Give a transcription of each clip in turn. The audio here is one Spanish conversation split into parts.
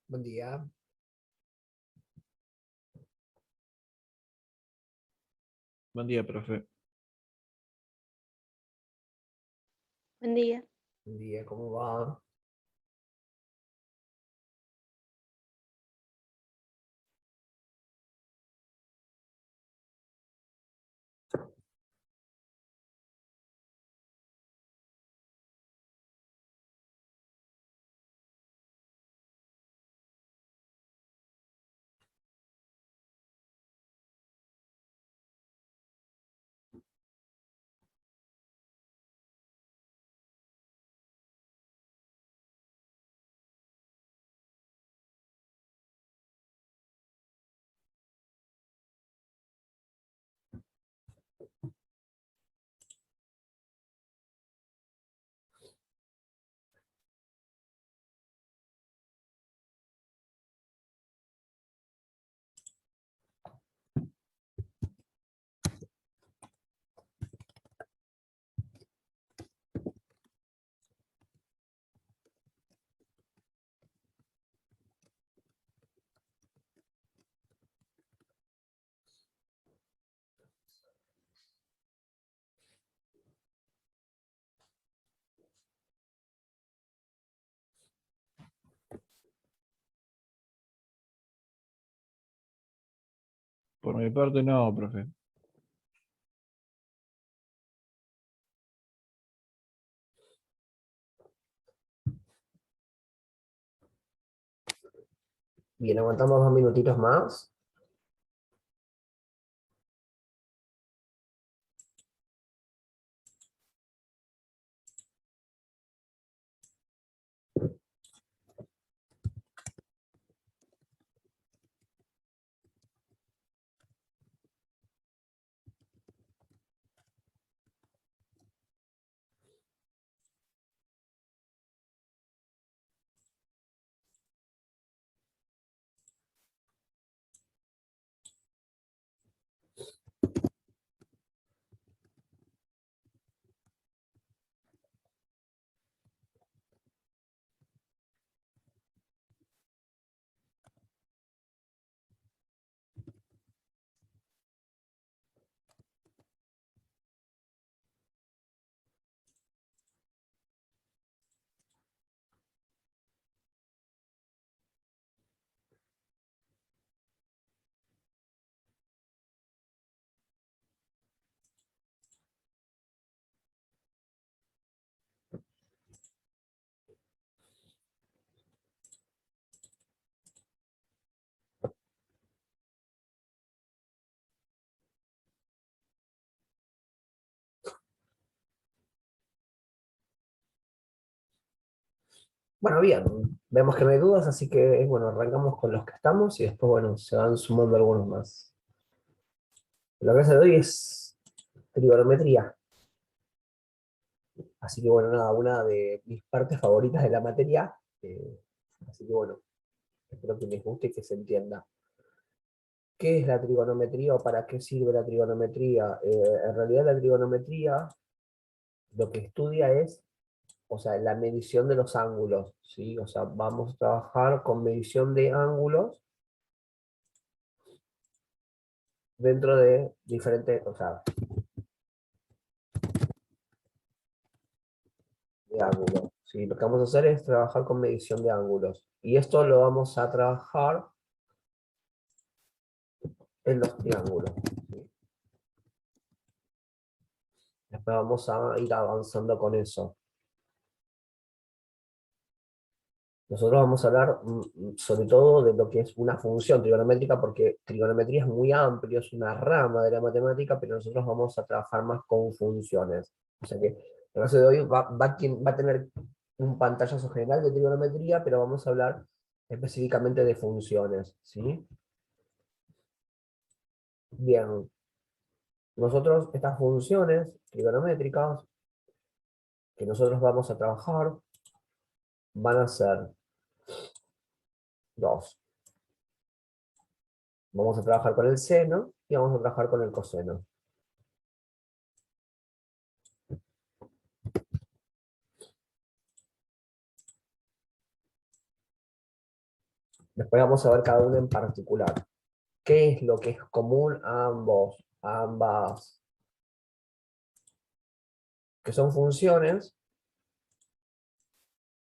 Buen día. Buen día, profe. Buen día. Buen día, ¿cómo va? Por mi parte, no, profe. Bien, aguantamos 2 minutitos más. Bueno, bien, vemos que no hay dudas, así que, bueno, arrancamos con los que estamos y después, bueno, se van sumando algunos más. La clase de hoy es trigonometría, así que, bueno, nada, una de mis partes favoritas de la materia, así que, bueno, espero que les guste y que se entienda. ¿Qué es la trigonometría o para qué sirve la trigonometría? En realidad la trigonometría lo que estudia es, o sea, la medición de los ángulos, ¿sí? O sea, vamos a trabajar con medición de ángulos dentro de diferentes, o sea, de ángulos, ¿sí? Lo que vamos a hacer es trabajar con medición de ángulos. Y esto lo vamos a trabajar en los triángulos, ¿sí? Después vamos a ir avanzando con eso. Nosotros vamos a hablar sobre todo de lo que es una función trigonométrica, porque trigonometría es muy amplio, es una rama de la matemática, pero nosotros vamos a trabajar más con funciones. O sea que la clase de hoy va a tener un pantallazo general de trigonometría, pero vamos a hablar específicamente de funciones, ¿sí? Bien, nosotros estas funciones trigonométricas que nosotros vamos a trabajar van a ser dos. Vamos a trabajar con el seno y vamos a trabajar con el coseno. Después vamos a ver cada una en particular. ¿Qué es lo que es común a ambas? Que son funciones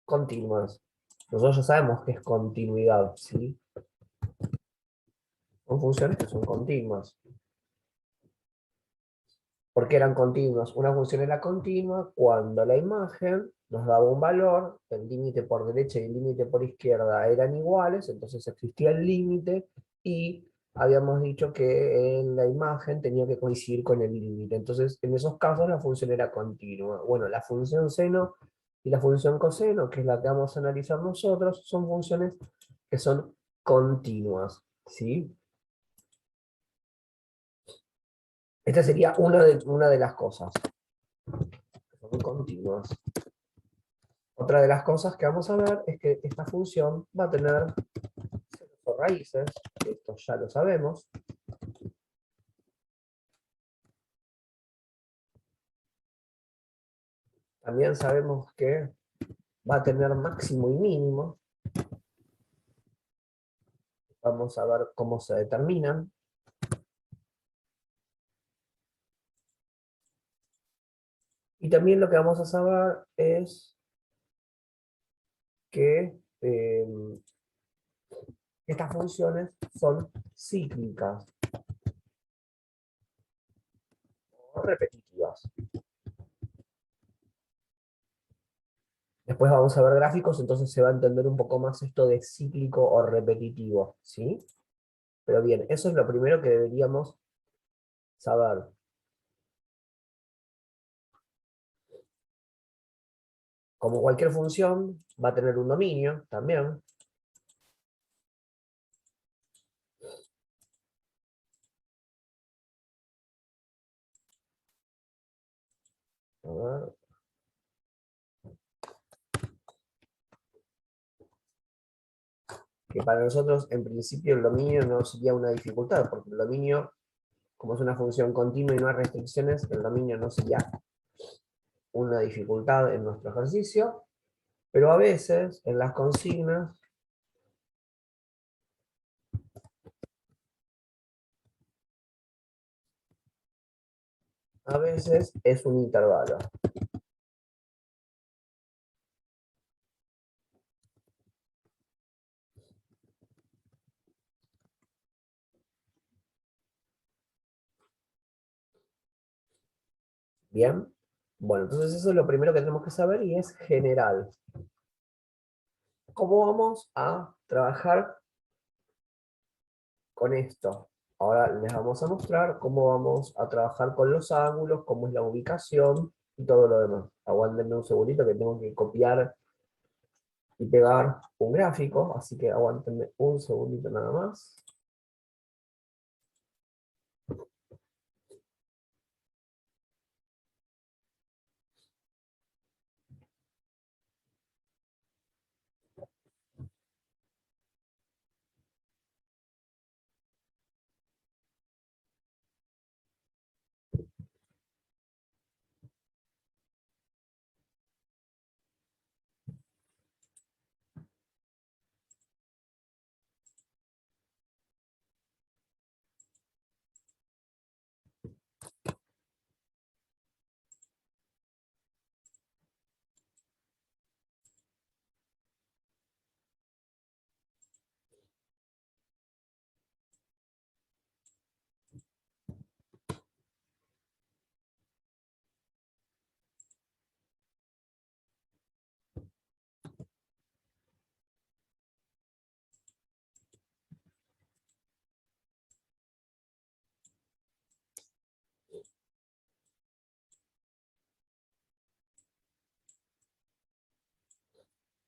continuas. Nosotros ya sabemos que es continuidad, ¿sí? Son funciones que son continuas. ¿Por qué eran continuas? Una función era continua cuando la imagen nos daba un valor, el límite por derecha y el límite por izquierda eran iguales, entonces existía el límite y habíamos dicho que en la imagen tenía que coincidir con el límite. Entonces, en esos casos la función era continua. Bueno, la función seno y la función coseno, que es la que vamos a analizar nosotros, son funciones que son continuas, ¿sí? Esta sería una de las cosas, que son continuas. Otra de las cosas que vamos a ver es que esta función va a tener ceros o raíces, esto ya lo sabemos. También sabemos que va a tener máximo y mínimo. Vamos a ver cómo se determinan. Y también lo que vamos a saber es que estas funciones son cíclicas o repetitivas. Después vamos a ver gráficos, entonces se va a entender un poco más esto de cíclico o repetitivo, ¿sí? Pero bien, eso es lo primero que deberíamos saber. Como cualquier función, va a tener un dominio también. A ver. Que para nosotros, en principio, el dominio no sería una dificultad, porque el dominio, como es una función continua y no hay restricciones, el dominio no sería una dificultad en nuestro ejercicio, pero a veces, en las consignas, a veces es un intervalo. Bien, bueno, entonces eso es lo primero que tenemos que saber y es general. ¿Cómo vamos a trabajar con esto? Ahora les vamos a mostrar cómo vamos a trabajar con los ángulos, cómo es la ubicación y todo lo demás. Aguántenme un segundito que tengo que copiar y pegar un gráfico, así que aguántenme un segundito nada más.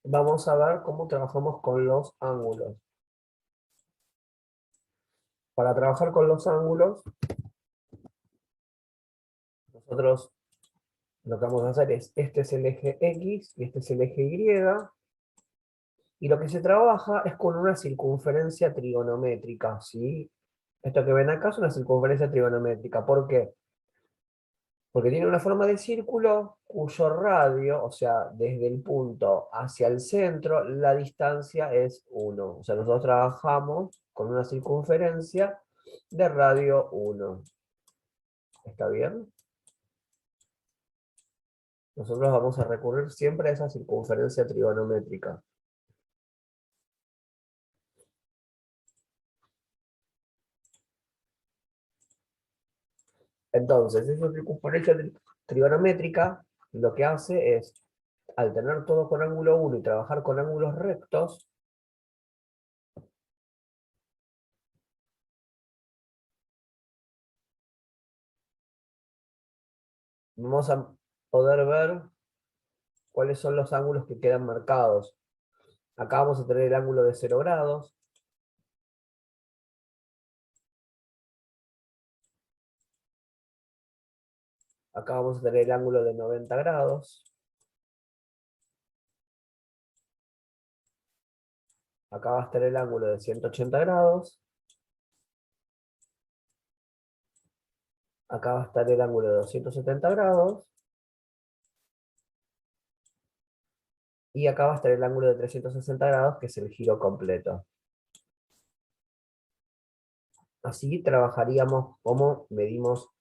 Vamos a ver cómo trabajamos con los ángulos. Para trabajar con los ángulos, nosotros lo que vamos a hacer es, este es el eje X y este es el eje Y, y lo que se trabaja es con una circunferencia trigonométrica, ¿sí? Esto que ven acá es una circunferencia trigonométrica. ¿Por qué? Porque tiene una forma de círculo cuyo radio, o sea, desde el punto hacia el centro, la distancia es 1. O sea, nosotros trabajamos con una circunferencia de radio 1. ¿Está bien? Nosotros vamos a recurrir siempre a esa circunferencia trigonométrica. Entonces, esa circunferencia trigonométrica lo que hace es, al tener todo con ángulo 1 y trabajar con ángulos rectos, vamos a poder ver cuáles son los ángulos que quedan marcados. Acá vamos a tener el ángulo de 0 grados. Acá vamos a tener el ángulo de 90 grados. Acá va a estar el ángulo de 180 grados. Acá va a estar el ángulo de 270 grados. Y acá va a estar el ángulo de 360 grados, que es el giro completo. Así trabajaríamos cómo medimos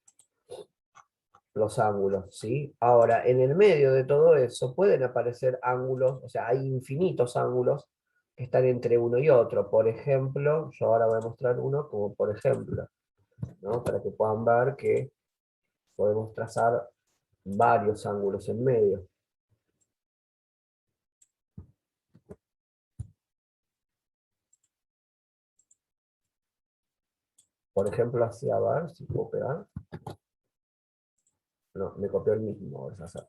los ángulos, ¿sí? Ahora, en el medio de todo eso pueden aparecer ángulos, o sea, hay infinitos ángulos que están entre uno y otro. Por ejemplo, yo ahora voy a mostrar uno como por ejemplo, ¿no? Para que puedan ver que podemos trazar varios ángulos en medio. Por ejemplo, así, a ver si puedo pegar. No, me copió el mismo, vamos a hacer.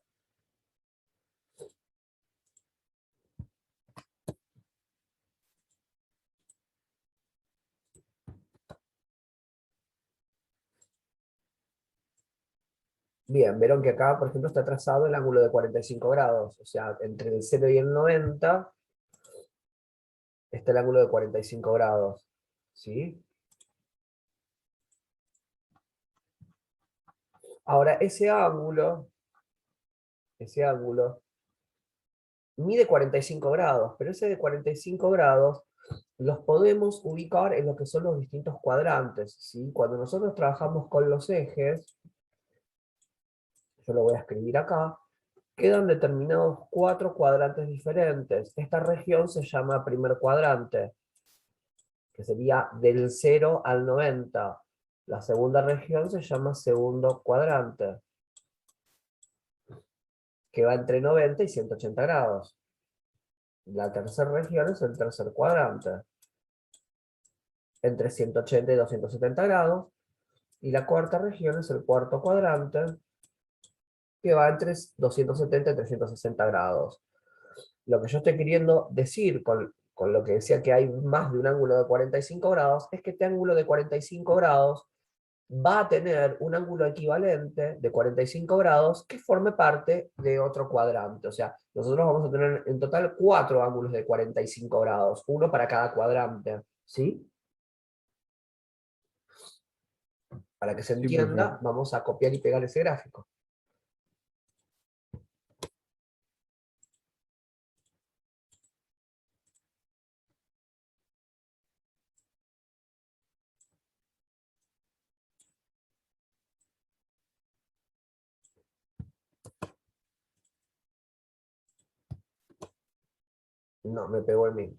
Bien, vieron que acá, por ejemplo, está trazado el ángulo de 45 grados. O sea, entre el 0 y el 90 está el ángulo de 45 grados. ¿Sí? Ahora, ese ángulo mide 45 grados, pero ese de 45 grados los podemos ubicar en lo que son los distintos cuadrantes, ¿sí? Cuando nosotros trabajamos con los ejes, yo lo voy a escribir acá, quedan determinados 4 cuadrantes diferentes. Esta región se llama primer cuadrante, que sería del 0 al 90. La segunda región se llama segundo cuadrante, que va entre 90 y 180 grados. La tercera región es el tercer cuadrante, entre 180 y 270 grados. Y la cuarta región es el cuarto cuadrante, que va entre 270 y 360 grados. Lo que yo estoy queriendo decir con lo que decía que hay más de un ángulo de 45 grados, es que este ángulo de 45 grados va a tener un ángulo equivalente de 45 grados que forme parte de otro cuadrante. O sea, nosotros vamos a tener en total 4 ángulos de 45 grados, uno para cada cuadrante. ¿Sí? Para que se Sí, profe. entienda, vamos a copiar y pegar ese gráfico. No, me pegó el mismo.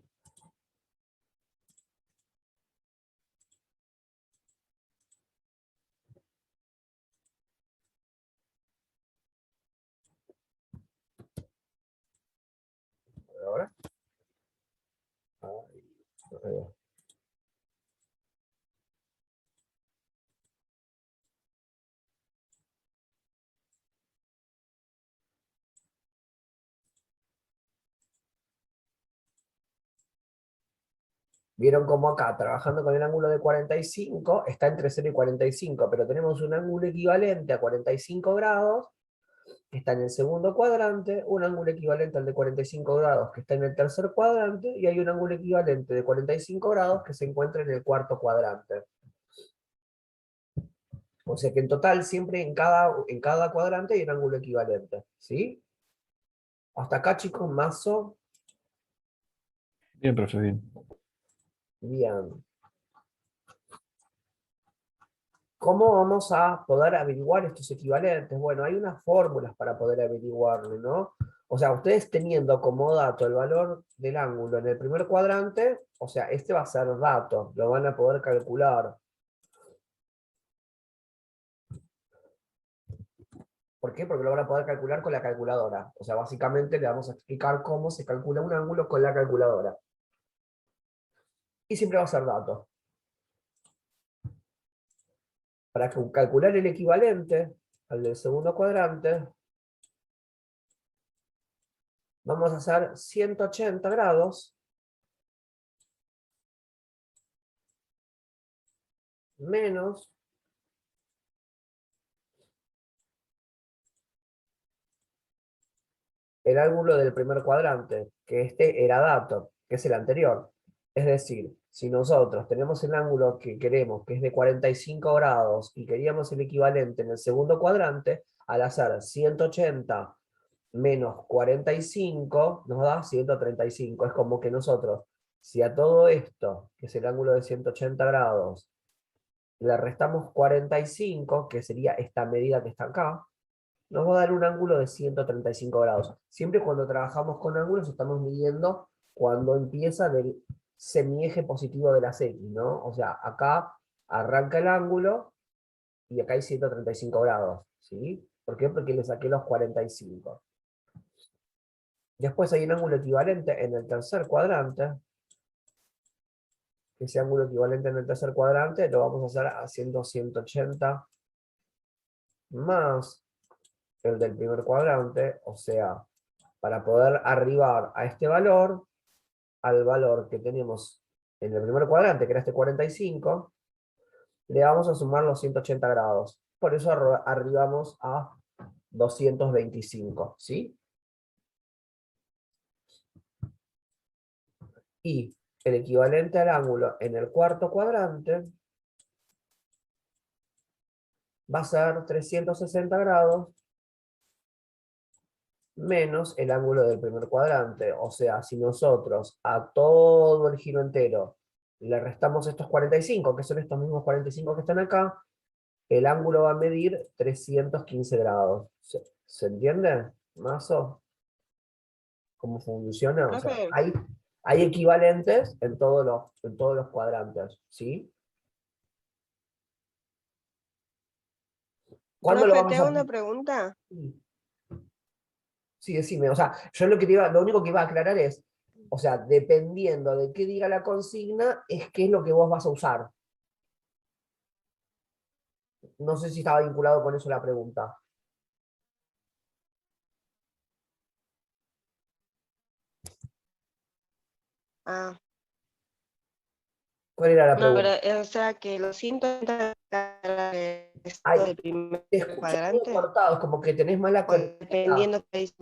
Ahora. Ay, no pegó. Vieron cómo acá, trabajando con el ángulo de 45, está entre 0 y 45, pero tenemos un ángulo equivalente a 45 grados, que está en el segundo cuadrante, un ángulo equivalente al de 45 grados, que está en el tercer cuadrante, y hay un ángulo equivalente de 45 grados que se encuentra en el cuarto cuadrante. O sea que en total siempre en cada cuadrante hay un ángulo equivalente, ¿sí? Hasta acá, chicos, mazo. Bien, profe, bien. Bien. ¿Cómo vamos a poder averiguar estos equivalentes? Bueno, hay unas fórmulas para poder averiguarlo, ¿no? O sea, ustedes teniendo como dato el valor del ángulo en el primer cuadrante, o sea, este va a ser dato, lo van a poder calcular. ¿Por qué? Porque lo van a poder calcular con la calculadora. O sea, básicamente le vamos a explicar cómo se calcula un ángulo con la calculadora. Y siempre va a ser dato. Para calcular el equivalente al del segundo cuadrante, vamos a hacer 180 grados menos el ángulo del primer cuadrante, que este era dato, que es el anterior. Es decir, si nosotros tenemos el ángulo que queremos, que es de 45 grados, y queríamos el equivalente en el segundo cuadrante, al hacer 180 menos 45 nos da 135. Es como que nosotros, si a todo esto, que es el ángulo de 180 grados, le restamos 45, que sería esta medida que está acá, nos va a dar un ángulo de 135 grados. Siempre cuando trabajamos con ángulos estamos midiendo cuando empieza del semieje positivo de las X, ¿no? O sea, acá arranca el ángulo y acá hay 135 grados, ¿sí? ¿Por qué? Porque le saqué los 45. Después hay un ángulo equivalente en el tercer cuadrante. Ese ángulo equivalente en el tercer cuadrante lo vamos a hacer haciendo 180 más el del primer cuadrante, o sea, para poder arribar a este valor, al valor que tenemos en el primer cuadrante, que era este 45, le vamos a sumar los 180 grados. Por eso arribamos a 225, ¿sí? Y el equivalente al ángulo en el cuarto cuadrante va a ser 360 grados menos el ángulo del primer cuadrante. O sea, si nosotros a todo el giro entero le restamos estos 45, que son estos mismos 45 que están acá, el ángulo va a medir 315 grados. ¿Se entiende, Mazo? ¿Cómo funciona? O sea, Profe, hay equivalentes en todos los cuadrantes, ¿sí? ¿Cuándo lo profe, vamos te a hago una aplicar? pregunta. Sí, decime. O sea, yo lo único que iba a aclarar es, o sea, dependiendo de qué diga la consigna, es qué es lo que vos vas a usar. No sé si estaba vinculado con eso la pregunta. Ah, ¿Cuál era la no, pero, pregunta? o sea, que los 180 Ay, del primer te escucho muy cuadrante, cortado, es como que tenés mala o conectividad. dependiendo que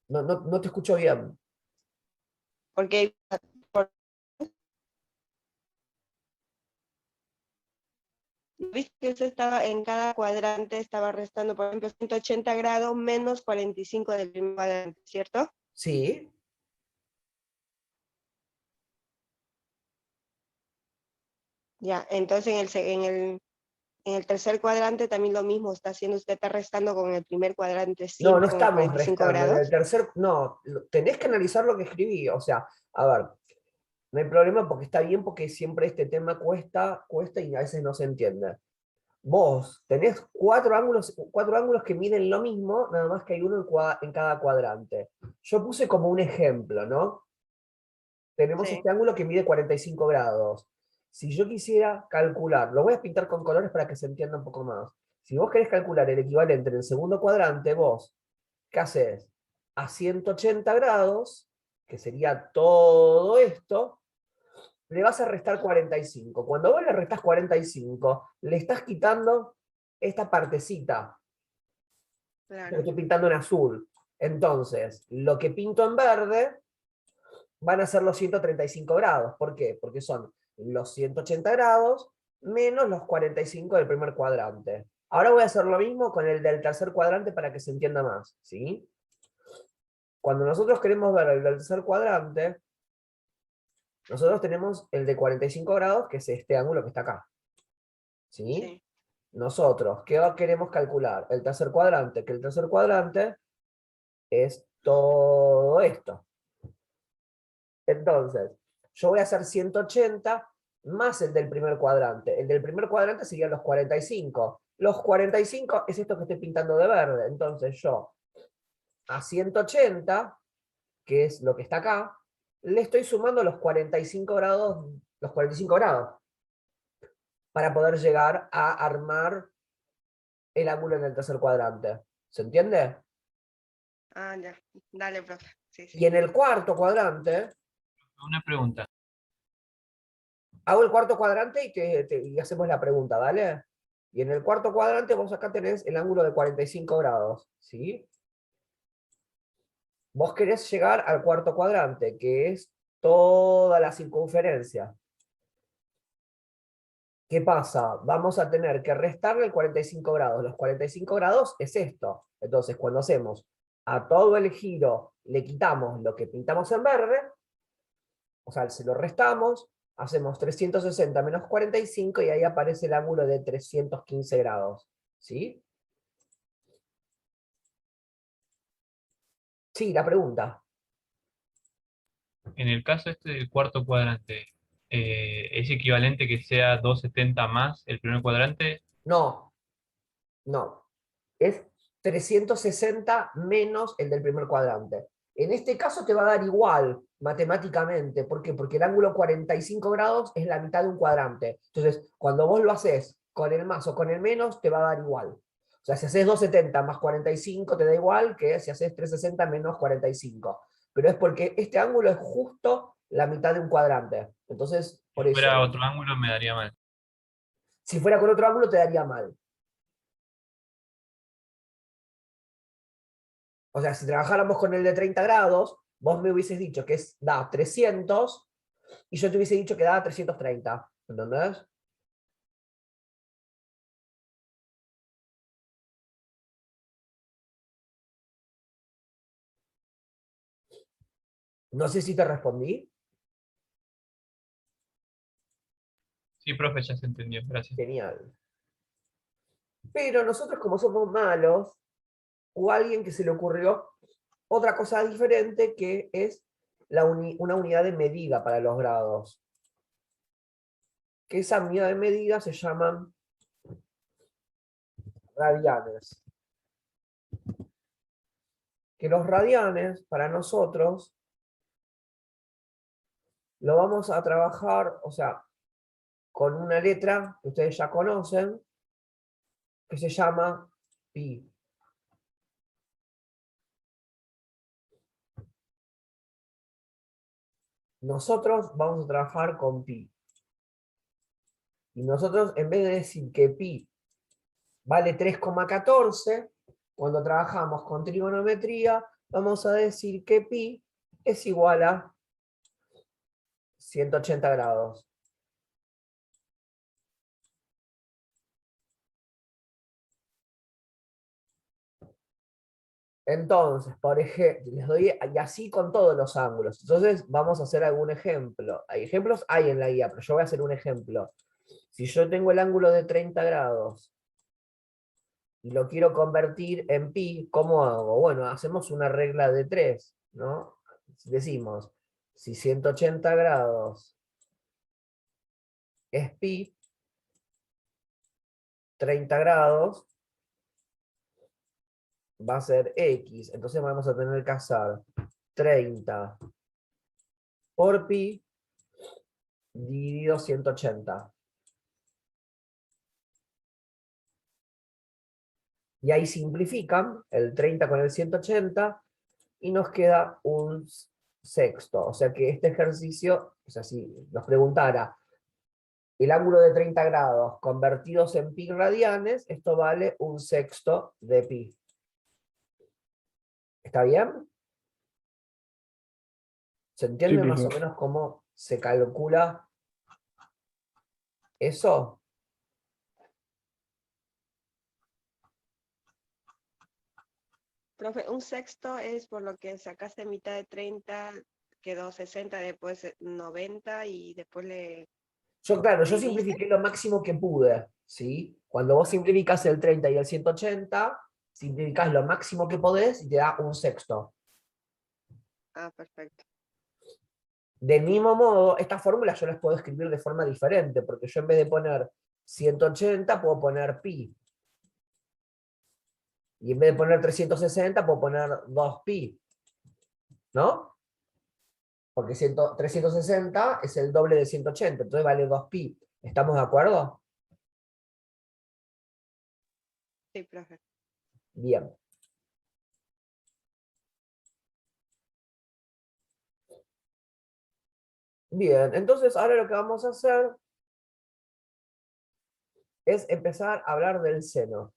No te escucho bien. porque por- viste que eso estaba en cada cuadrante, estaba restando, por ejemplo, 180 grados menos 45 del primer cuadrante, ¿cierto? Sí. Ya, entonces en el tercer cuadrante también lo mismo está haciendo, usted está restando con el primer cuadrante No, no siempre con el estamos 45 restando. En el grados. tercer, no, tenés que analizar lo que escribí. O sea, a ver, no hay problema porque está bien porque siempre este tema cuesta y a veces no se entiende. Vos tenés cuatro ángulos que miden lo mismo, nada más que hay uno en cada cuadrante. Yo puse como un ejemplo, ¿no? Tenemos Sí. este ángulo que mide 45 grados. Si yo quisiera calcular, lo voy a pintar con colores para que se entienda un poco más. Si vos querés calcular el equivalente en el segundo cuadrante, vos, ¿qué haces? A 180 grados, que sería todo esto, le vas a restar 45. Cuando vos le restás 45, le estás quitando esta partecita, que Claro. estoy pintando en azul. Entonces, lo que pinto en verde van a ser los 135 grados. ¿Por qué? Porque son los 180 grados menos los 45 del primer cuadrante. Ahora voy a hacer lo mismo con el del tercer cuadrante para que se entienda más, ¿sí? Cuando nosotros queremos ver el del tercer cuadrante, nosotros tenemos el de 45 grados, que es este ángulo que está acá. ¿Sí? Sí. Nosotros, ¿qué queremos calcular? El tercer cuadrante, que el tercer cuadrante es todo esto. Entonces, yo voy a hacer 180 más el del primer cuadrante. El del primer cuadrante serían los 45. Los 45 es esto que estoy pintando de verde. Entonces yo a 180, que es lo que está acá, le estoy sumando los 45 grados, para poder llegar a armar el ángulo en el tercer cuadrante. ¿Se entiende? Ah, ya. Dale, profe. Sí, sí. Y en el cuarto cuadrante, Una pregunta. hago el cuarto cuadrante y hacemos la pregunta, ¿vale? Y en el cuarto cuadrante vos acá tenés el ángulo de 45 grados, ¿sí? Vos querés llegar al cuarto cuadrante, que es toda la circunferencia. ¿Qué pasa? Vamos a tener que restarle el 45 grados. Los 45 grados es esto. Entonces, cuando hacemos a todo el giro, le quitamos lo que pintamos en verde, o sea, se lo restamos, hacemos 360 menos 45 y ahí aparece el ángulo de 315 grados. ¿Sí? Sí, la pregunta. En el caso este del cuarto cuadrante, ¿es equivalente que sea 270 más el primer cuadrante? No, no. Es 360 menos el del primer cuadrante. En este caso te va a dar igual matemáticamente. ¿Por qué? Porque el ángulo 45 grados es la mitad de un cuadrante. Entonces, cuando vos lo haces con el más o con el menos, te va a dar igual. O sea, si haces 270 más 45 te da igual que si haces 360 menos 45. Pero es porque este ángulo es justo la mitad de un cuadrante. Entonces, Si por eso, fuera otro ángulo me daría mal. si fuera con otro ángulo te daría mal. O sea, si trabajáramos con el de 30 grados, vos me hubieses dicho que da 300 y yo te hubiese dicho que da 330. ¿Entendés? No sé si te respondí. Sí, profe, ya se entendió. Gracias. Genial. Pero nosotros, como somos malos, o alguien que se le ocurrió otra cosa diferente que es una unidad de medida para los grados. Que esa unidad de medida se llaman radianes. Que los radianes, para nosotros, lo vamos a trabajar, o sea, con una letra que ustedes ya conocen, que se llama pi. Nosotros vamos a trabajar con pi. Y nosotros, en vez de decir que pi vale 3,14, cuando trabajamos con trigonometría, vamos a decir que pi es igual a 180 grados. Entonces, por ejemplo, les doy, y así con todos los ángulos. Entonces, vamos a hacer algún ejemplo. Hay ejemplos, hay en la guía, pero yo voy a hacer un ejemplo. Si yo tengo el ángulo de 30 grados y lo quiero convertir en pi, ¿cómo hago? Bueno, hacemos una regla de 3, ¿no? Decimos, si 180 grados es pi, 30 grados va a ser x. Entonces vamos a tener que hacer 30 por pi dividido 180. Y ahí simplifican el 30 con el 180 y nos queda un sexto. O sea que este ejercicio, o sea, si nos preguntara el ángulo de 30 grados convertidos en pi radianes, esto vale un sexto de pi. ¿Está bien? ¿Se entiende Sí, más o profe. menos cómo se calcula eso? Profe, un sexto es por lo que sacaste mitad de 30, quedó 60, después 90 y después le Claro, yo dividiste. simplifiqué lo máximo que pude, ¿sí? Cuando vos simplificás el 30 y el 180, simplificás lo máximo que podés y te da un sexto. Ah, perfecto. Del mismo modo, estas fórmulas yo las puedo escribir de forma diferente, porque yo en vez de poner 180 puedo poner pi. Y en vez de poner 360 puedo poner 2pi. ¿No? Porque 360 es el doble de 180, entonces vale 2pi. ¿Estamos de acuerdo? Sí, profe. Bien. Bien, entonces ahora lo que vamos a hacer es empezar a hablar del seno.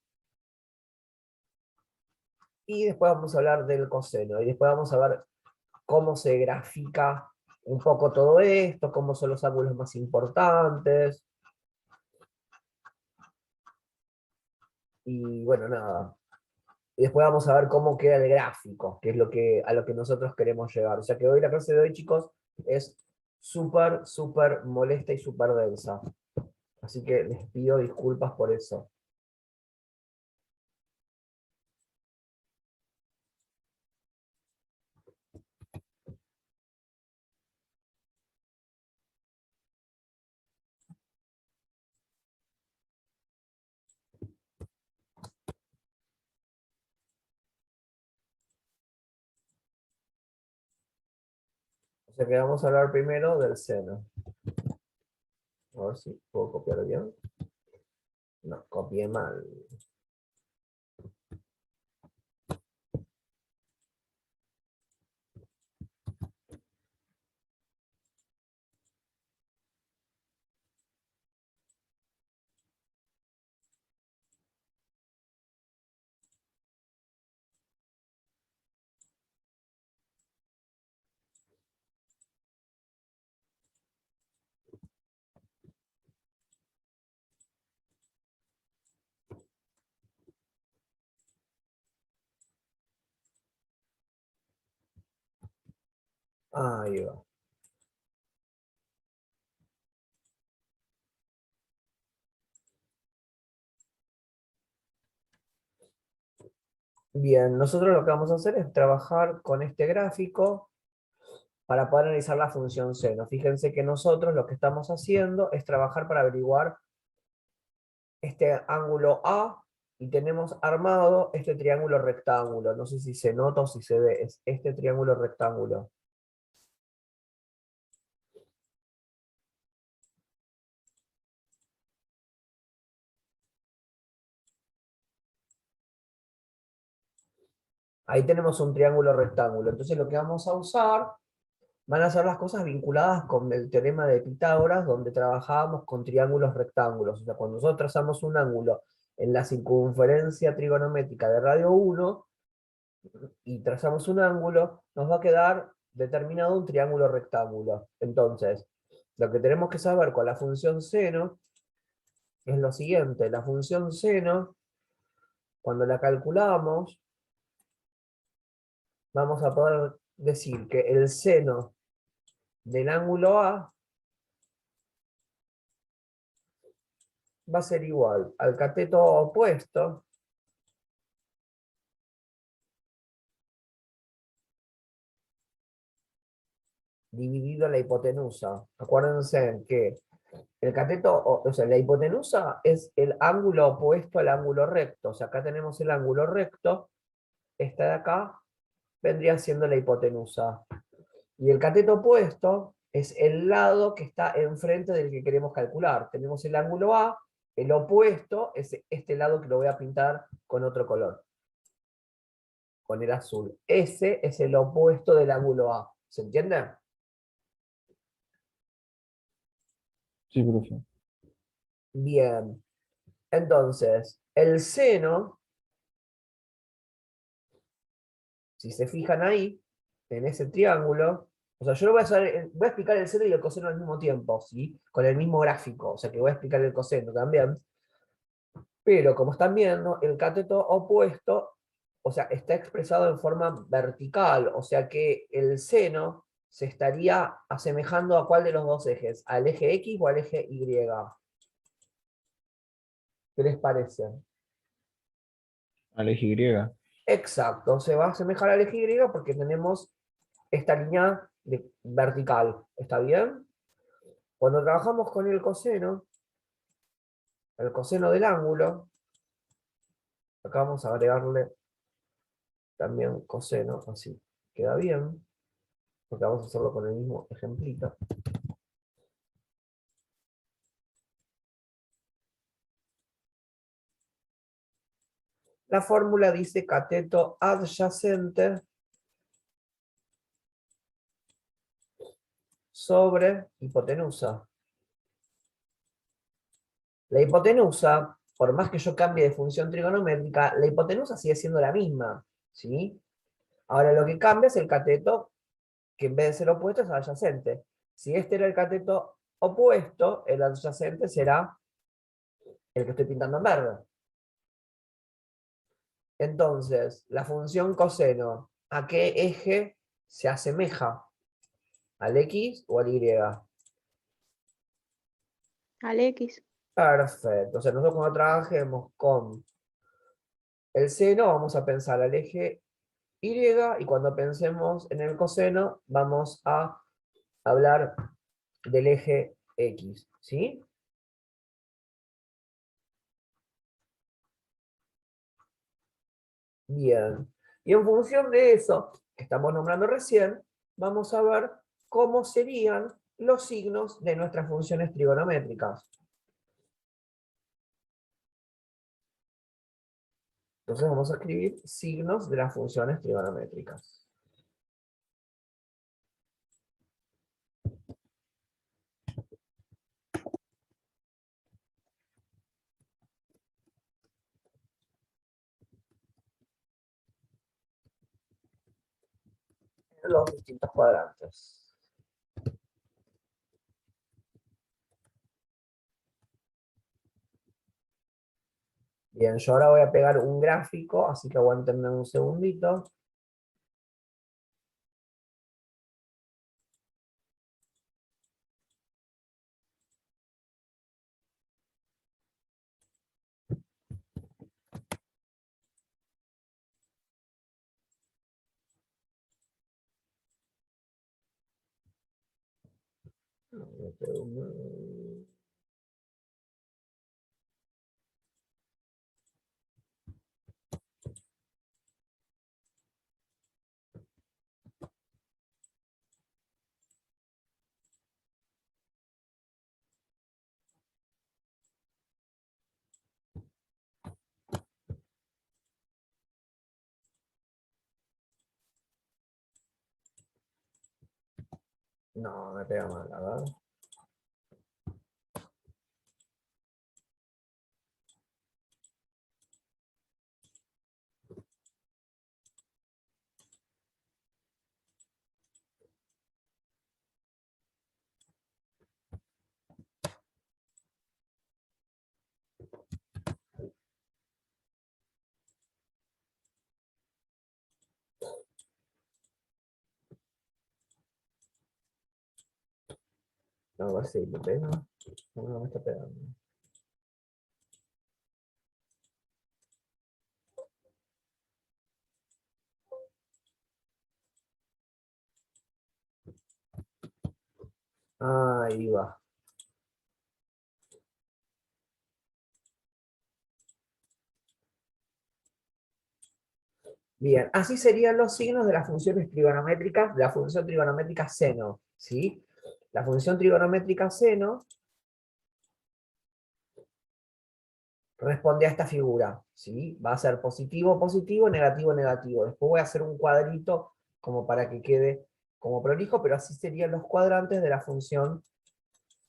Y después vamos a hablar del coseno. Y después vamos a ver cómo se grafica un poco todo esto, cómo son los ángulos más importantes. Y bueno, nada. Y después vamos a ver cómo queda el gráfico, que es a lo que nosotros queremos llegar. O sea que hoy la clase de hoy, chicos, es súper, súper molesta y súper densa. Así que les pido disculpas por eso. O sea que vamos a hablar primero del seno. A ver si puedo copiar bien. No, copié mal. Ahí va. Bien, nosotros lo que vamos a hacer es trabajar con este gráfico para poder analizar la función seno. Fíjense que nosotros lo que estamos haciendo es trabajar para averiguar este ángulo A y tenemos armado este triángulo rectángulo. No sé si se nota o si se ve, es este triángulo rectángulo. Ahí tenemos un triángulo rectángulo. Entonces lo que vamos a usar van a ser las cosas vinculadas con el teorema de Pitágoras, donde trabajábamos con triángulos rectángulos. O sea, cuando nosotros trazamos un ángulo en la circunferencia trigonométrica de radio 1 y trazamos un ángulo, nos va a quedar determinado un triángulo rectángulo. Entonces, lo que tenemos que saber con la función seno es lo siguiente. La función seno, cuando la calculamos, vamos a poder decir que el seno del ángulo A va a ser igual al cateto opuesto dividido la hipotenusa. Acuérdense que el cateto, o sea, la hipotenusa es el ángulo opuesto al ángulo recto. O sea, acá tenemos el ángulo recto, esta de acá vendría siendo la hipotenusa. Y el cateto opuesto es el lado que está enfrente del que queremos calcular. Tenemos el ángulo A, el opuesto es este lado que lo voy a pintar con otro color, con el azul. Ese es el opuesto del ángulo A. ¿Se entiende? Sí, profe. Bien. Entonces, el seno, si se fijan ahí, en ese triángulo, o sea, yo no voy voy a explicar el seno y el coseno al mismo tiempo, ¿sí? Con el mismo gráfico, o sea que voy a explicar el coseno también. Pero como están viendo, el cateto opuesto o sea, está expresado en forma vertical, o sea que el seno se estaría asemejando a cuál de los dos ejes, al eje X o al eje Y. ¿Qué les parece? Al eje Y. Exacto, se va a asemejar al eje Y porque tenemos esta línea vertical, ¿está bien? Cuando trabajamos con el coseno del ángulo, acá vamos a agregarle también coseno, así queda bien, porque vamos a hacerlo con el mismo ejemplito. La fórmula dice cateto adyacente sobre hipotenusa. La hipotenusa, por más que yo cambie de función trigonométrica, la hipotenusa sigue siendo la misma, ¿sí? Ahora lo que cambia es el cateto, que en vez de ser opuesto es adyacente. Si este era el cateto opuesto, el adyacente será el que estoy pintando en verde. Entonces, la función coseno, ¿a qué eje se asemeja? ¿Al X o al Y? Al X. Perfecto. O sea, nosotros cuando trabajemos con el seno vamos a pensar al eje Y y cuando pensemos en el coseno vamos a hablar del eje X. ¿Sí? Bien. Y en función de eso que estamos nombrando recién, vamos a ver cómo serían los signos de nuestras funciones trigonométricas. Entonces vamos a escribir signos de las funciones trigonométricas. En los distintos cuadrantes. Bien, yo ahora voy a pegar un gráfico, así que aguántenme un segundito. No, me pega mal, a ver. No, a ver si me pega. No, no me está pegando. Ahí va. Bien, así serían los signos de las funciones trigonométricas, de la función trigonométrica seno, ¿sí? La función trigonométrica seno responde a esta figura, ¿sí? Va a ser positivo, positivo, negativo, negativo. Después voy a hacer un cuadrito como para que quede como prolijo, pero así serían los cuadrantes de la función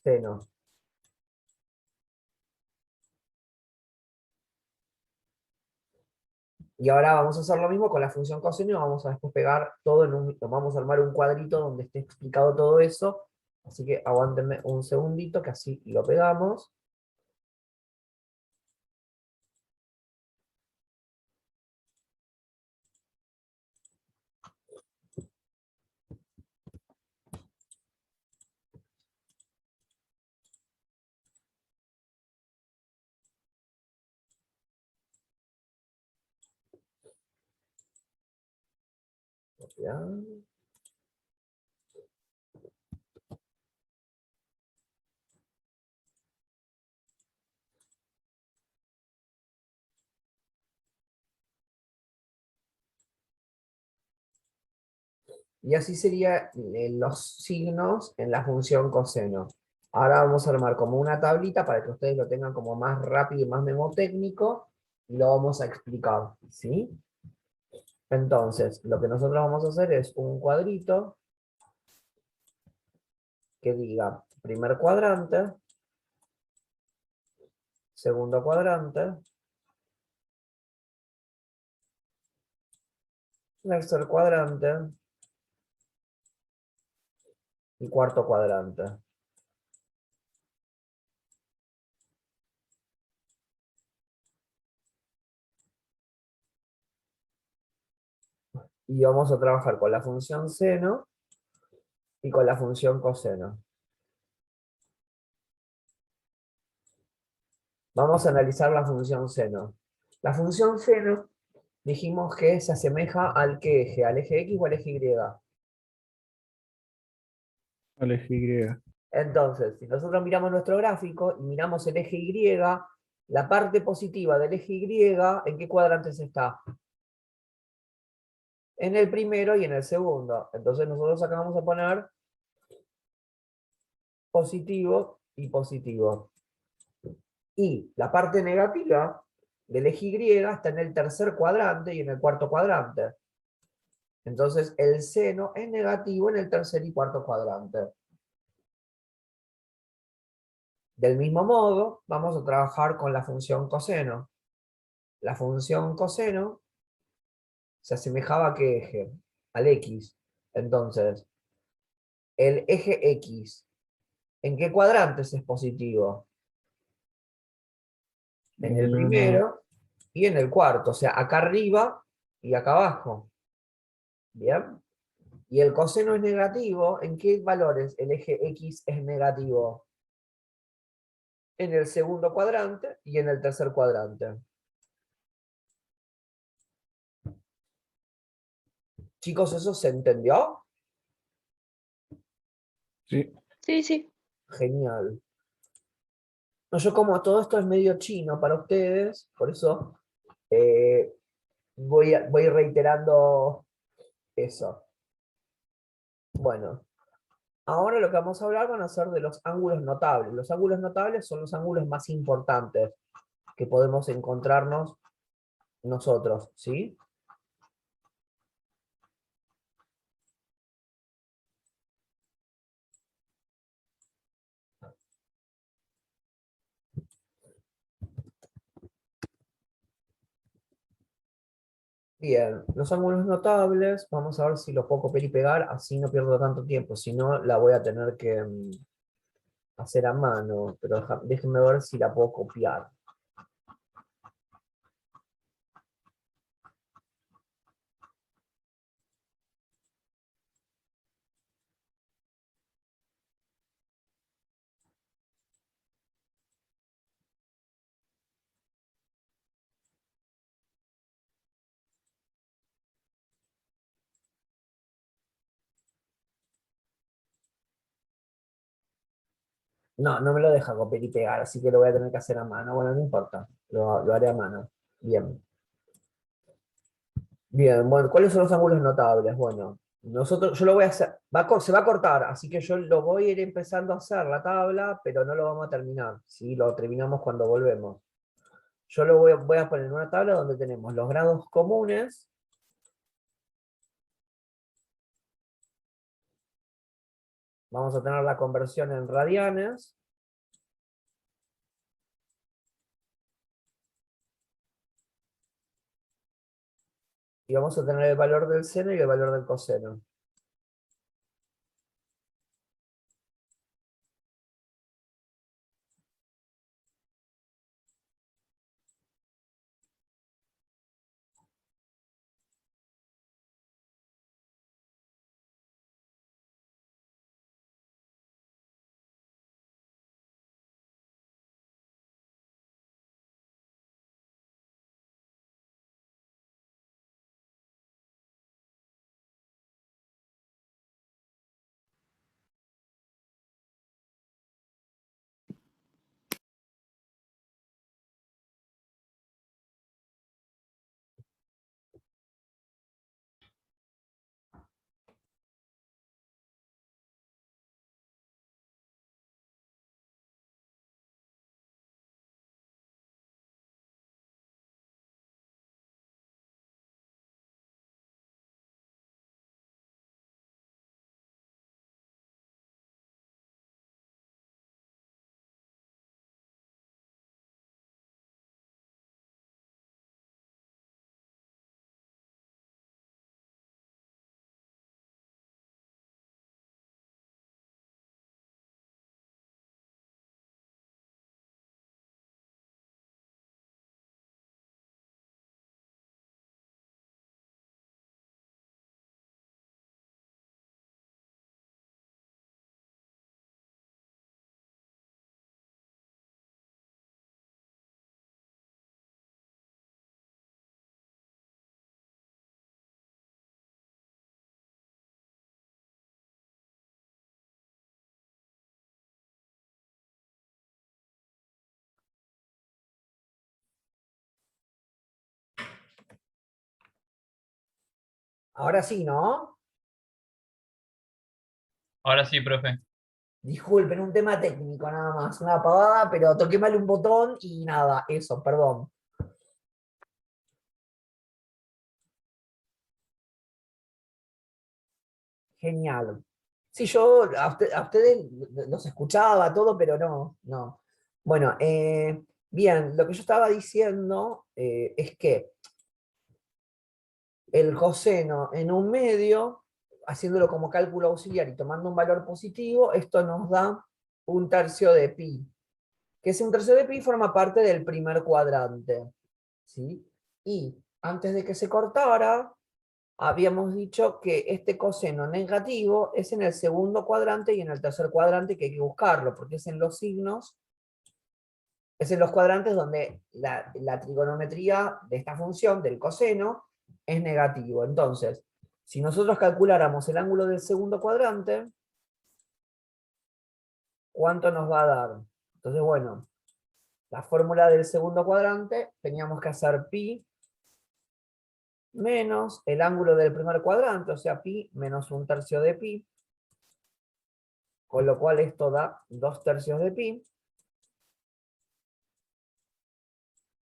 seno. Y ahora vamos a hacer lo mismo con la función coseno y vamos a después pegar todo en un, vamos a armar un cuadrito donde esté explicado todo eso. Así que aguántenme un segundito que así lo pegamos. Copiar. Y así serían los signos en la función coseno. Ahora vamos a armar como una tablita para que ustedes lo tengan como más rápido y más memotécnico, y lo vamos a explicar, ¿sí? Entonces, lo que nosotros vamos a hacer es un cuadrito que diga primer cuadrante, segundo cuadrante, tercer cuadrante y cuarto cuadrante. Y vamos a trabajar con la función seno y con la función coseno. Vamos a analizar la función seno. La función seno dijimos que se asemeja ¿al qué eje? ¿Al eje X o al eje Y? Al eje Y. Entonces, si nosotros miramos nuestro gráfico y miramos el eje Y, la parte positiva del eje Y, ¿en qué cuadrantes está? En el primero y en el segundo. Entonces nosotros acá vamos a poner positivo y positivo. Y la parte negativa del eje Y está en el tercer cuadrante y en el cuarto cuadrante. Entonces el seno es negativo en el tercer y cuarto cuadrante. Del mismo modo, vamos a trabajar con la función coseno. La función coseno se asemejaba ¿a qué eje? Al X. Entonces, el eje X, ¿en qué cuadrantes es positivo? En el Uno. primero y en el cuarto, o sea, acá arriba y acá abajo. ¿Bien? Y el coseno es negativo, ¿en qué valores el eje X es negativo? En el segundo cuadrante y en el tercer cuadrante. Chicos, ¿eso se entendió? Sí. Sí, sí. Genial. No, yo como todo esto es medio chino para ustedes, por eso eh, voy reiterando eso. Bueno, ahora lo que vamos a hablar van a ser de los ángulos notables. Los ángulos notables son los ángulos más importantes que podemos encontrarnos nosotros, ¿sí? Bien, los ángulos notables, vamos a ver si los puedo copiar y pegar, así no pierdo tanto tiempo, si no la voy a tener que hacer a mano, pero déjenme ver si la puedo copiar. No, no me lo deja copiar y pegar, así que lo voy a tener que hacer a mano. Bueno, no importa, lo haré a mano. Bien. Bien, bueno, ¿cuáles son los ángulos notables? Bueno, yo lo voy a hacer, se va a cortar, así que yo lo voy a ir empezando a hacer la tabla, pero no lo vamos a terminar, ¿sí? Lo terminamos cuando volvemos. Yo voy a poner una tabla donde tenemos los grados comunes, vamos a tener la conversión en radianes, y vamos a tener el valor del seno y el valor del coseno. Ahora sí, ¿no? Ahora sí, profe. Disculpen, un tema técnico nada más, una pavada, pero toqué mal un botón y nada, eso, perdón. Genial. Sí, yo a ustedes los escuchaba todo, pero no, no. Bueno, bien, lo que yo estaba diciendo es que el coseno en un medio, haciéndolo como cálculo auxiliar y tomando un valor positivo, esto nos da un tercio de pi. Que ese un tercio de pi forma parte del primer cuadrante. ¿Sí? Y antes de que se cortara, habíamos dicho que este coseno negativo es en el segundo cuadrante y en el tercer cuadrante que hay que buscarlo, porque es en los signos, es en los cuadrantes donde la trigonometría de esta función, del coseno, es negativo. Entonces, si nosotros calculáramos el ángulo del segundo cuadrante, ¿cuánto nos va a dar? Entonces, bueno, la fórmula del segundo cuadrante, teníamos que hacer pi menos el ángulo del primer cuadrante, o sea, pi menos un tercio de pi, con lo cual esto da 2/3 de pi.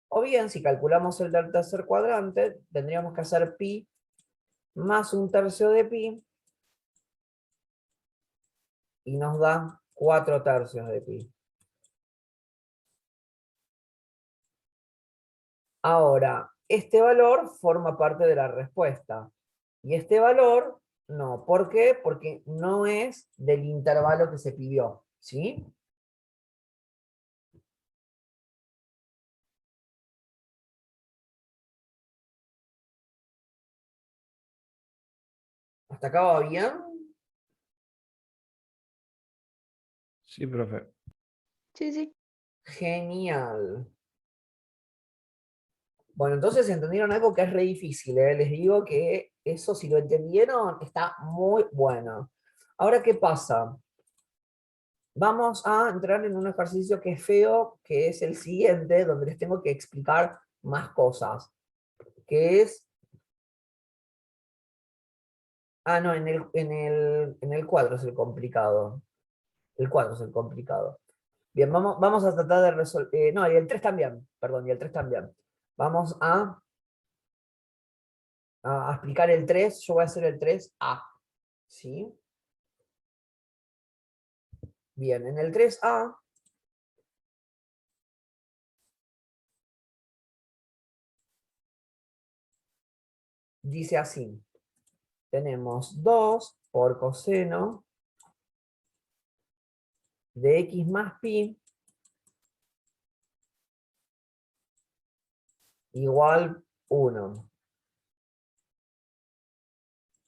O bien, si calculamos el del tercer cuadrante, tendríamos que hacer pi más un tercio de pi, y nos da 4/3 de pi. Ahora, este valor forma parte de la respuesta. Y este valor, no. ¿Por qué? Porque no es del intervalo que se pidió. ¿Sí? ¿Hasta acá va bien? Sí, profe. Sí, sí. Genial. Bueno, entonces entendieron algo que es re difícil, ¿eh? Les digo que eso, si lo entendieron, está muy bueno. Ahora, ¿qué pasa? Vamos a entrar en un ejercicio que es feo, que es el siguiente, donde les tengo que explicar más cosas. Que es... Ah, no, en el cuadro es el complicado. El cuadro es el complicado. Bien, vamos a tratar de resolver... no, y el 3 también, perdón, y el 3 también. Vamos a explicar el 3, yo voy a hacer el 3A. ¿Sí? Bien, en el 3A dice así. Tenemos 2 por coseno de x más pi igual 1.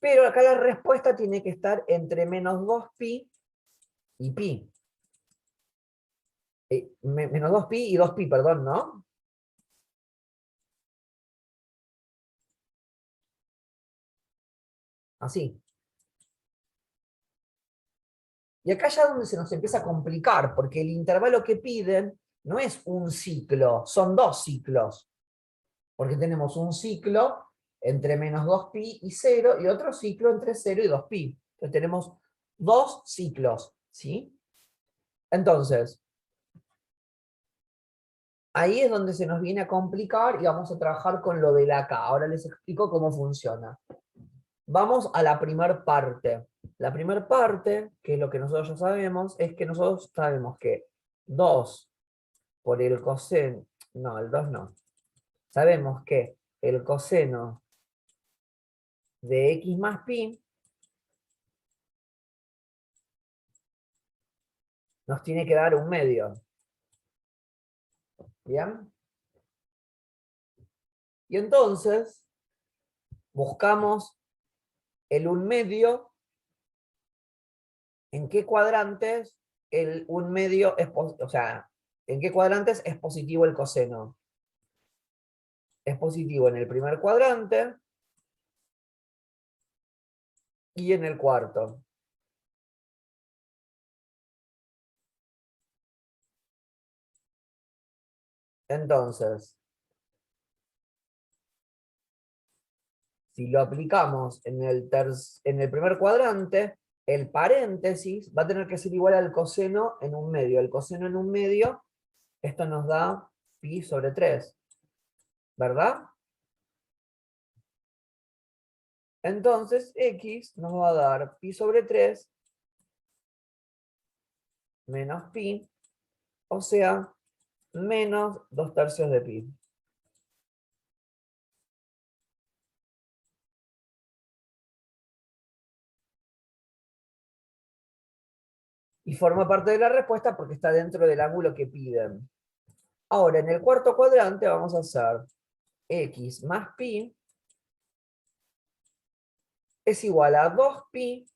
Pero acá la respuesta tiene que estar entre menos 2pi y pi. Menos 2pi y 2pi, perdón, ¿no? Así. Y acá ya es donde se nos empieza a complicar, porque el intervalo que piden no es un ciclo, son 2 ciclos. Porque tenemos un ciclo entre menos 2pi y 0, y otro ciclo entre 0 y 2pi. Entonces tenemos 2 ciclos, ¿sí? Entonces, ahí es donde se nos viene a complicar y vamos a trabajar con lo del acá. Ahora les explico cómo funciona. Vamos a la primer parte. La primera parte, que es lo que nosotros ya sabemos, es que nosotros sabemos que 2 por el coseno, no, el 2 no. Sabemos que el coseno de x más pi nos tiene que dar un medio. ¿Bien? Y entonces buscamos el un medio. ¿En qué cuadrantes el un medio es, o sea, en qué cuadrantes es positivo el coseno? Es positivo en el primer cuadrante y en el cuarto. Entonces, Si lo aplicamos en el primer cuadrante, el paréntesis va a tener que ser igual al coseno en un medio. El coseno en un medio, esto nos da pi sobre 3. ¿Verdad? Entonces, x nos va a dar pi sobre 3 menos pi, o sea, menos 2/3 de pi. Y forma parte de la respuesta porque está dentro del ángulo que piden. Ahora, en el cuarto cuadrante vamos a hacer x más pi es igual a 2pi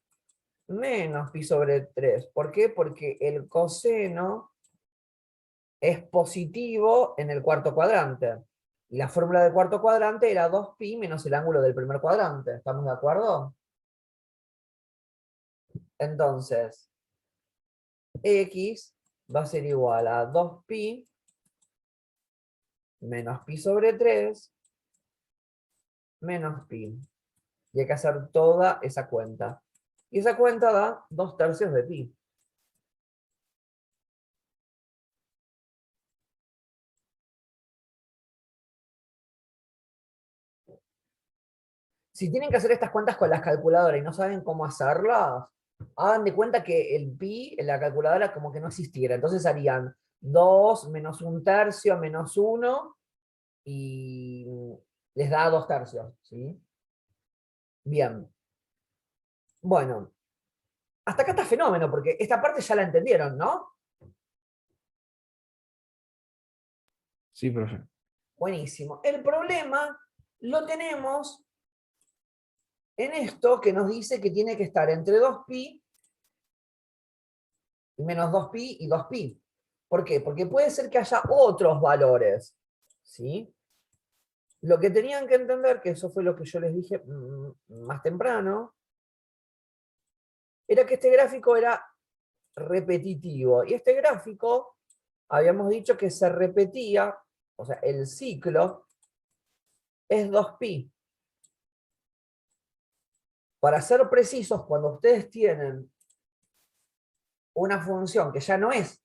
menos pi sobre 3. ¿Por qué? Porque el coseno es positivo en el cuarto cuadrante. Y la fórmula del cuarto cuadrante era 2pi menos el ángulo del primer cuadrante. ¿Estamos de acuerdo? Entonces, x va a ser igual a 2pi menos pi sobre 3 menos pi. Y hay que hacer toda esa cuenta. Y esa cuenta da 2/3 de pi. Si tienen que hacer estas cuentas con las calculadoras y no saben cómo hacerlas, hagan de cuenta que el pi en la calculadora como que no existiera. Entonces harían 2 menos 1/3 menos 1 y les da 2/3, ¿sí? Bien. Bueno, hasta acá está fenómeno, porque esta parte ya la entendieron, ¿no? Sí, profe. Buenísimo. El problema lo tenemos en esto que nos dice que tiene que estar entre 2pi y menos 2pi y 2pi. ¿Por qué? Porque puede ser que haya otros valores, ¿sí? Lo que tenían que entender, que eso fue lo que yo les dije más temprano, era que este gráfico era repetitivo. Y este gráfico, habíamos dicho que se repetía, o sea, el ciclo es 2pi. Para ser precisos, cuando ustedes tienen una función que ya no es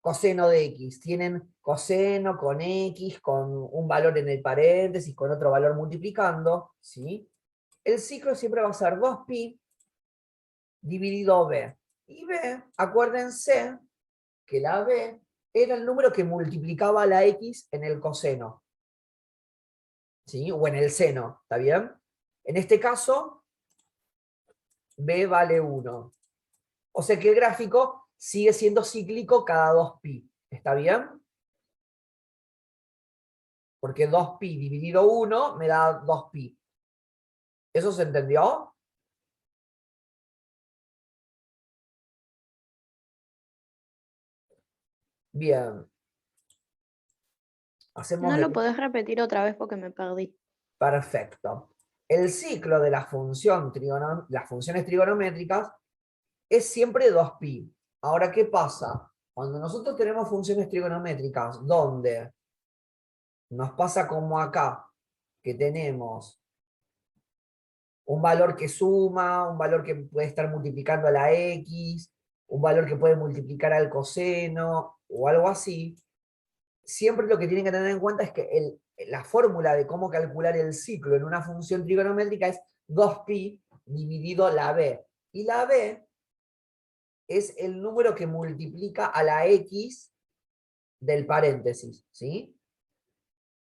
coseno de x, tienen coseno con x, con un valor en el paréntesis, con otro valor multiplicando, ¿sí? El ciclo siempre va a ser 2pi dividido b. Y b, acuérdense que la b era el número que multiplicaba la x en el coseno, ¿sí? O en el seno, ¿está bien? En este caso, b vale 1. O sea que el gráfico sigue siendo cíclico cada 2pi. ¿Está bien? Porque 2pi dividido 1 me da 2pi. ¿Eso se entendió? Bien. Hacemos No lo podés repetir otra vez porque me perdí. Perfecto. El ciclo de la función las funciones trigonométricas es siempre 2pi. Ahora, ¿qué pasa? Cuando nosotros tenemos funciones trigonométricas donde nos pasa como acá, que tenemos un valor que suma, un valor que puede estar multiplicando a la x, un valor que puede multiplicar al coseno, o algo así, siempre lo que tienen que tener en cuenta es que la fórmula de cómo calcular el ciclo en una función trigonométrica es 2pi dividido la b. Y la b es el número que multiplica a la x del paréntesis, ¿sí?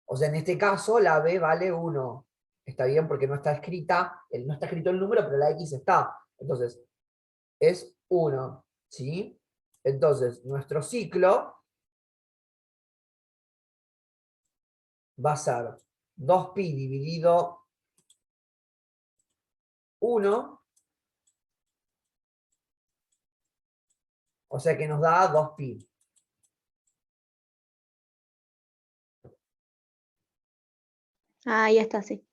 O sea, en este caso la b vale 1. Está bien porque no está escrito el número, pero la x está. Entonces, es 1, ¿sí? Entonces, nuestro ciclo va a ser 2pi dividido 1, o sea que nos da 2pi. Ahí está, sí.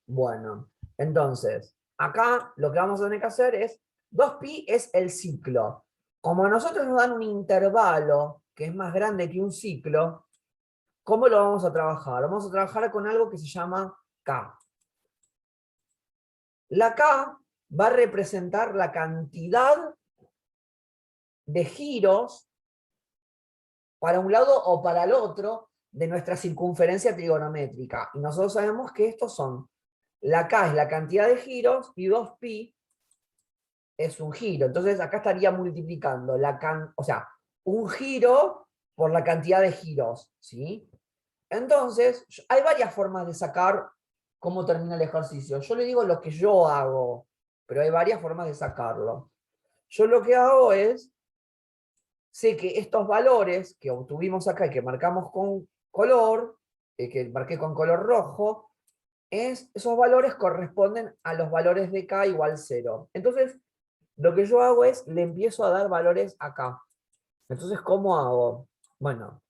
Bueno, entonces, acá lo que vamos a tener que hacer es, 2pi es el ciclo. Como a nosotros nos dan un intervalo que es más grande que un ciclo, ¿cómo lo vamos a trabajar? Vamos a trabajar con algo que se llama K. La K va a representar la cantidad de giros para un lado o para el otro de nuestra circunferencia trigonométrica. Y nosotros sabemos que estos son, la K es la cantidad de giros y 2pi es un giro. Entonces acá estaría multiplicando un giro por la cantidad de giros, ¿sí? Entonces, hay varias formas de sacar cómo termina el ejercicio. Yo le digo lo que yo hago, pero hay varias formas de sacarlo. Yo lo que hago es, sé que estos valores que obtuvimos acá y que marcamos con color, que marqué con color rojo, esos valores corresponden a los valores de K igual 0. Entonces, lo que yo hago es, le empiezo a dar valores acá. Entonces, ¿cómo hago? Bueno,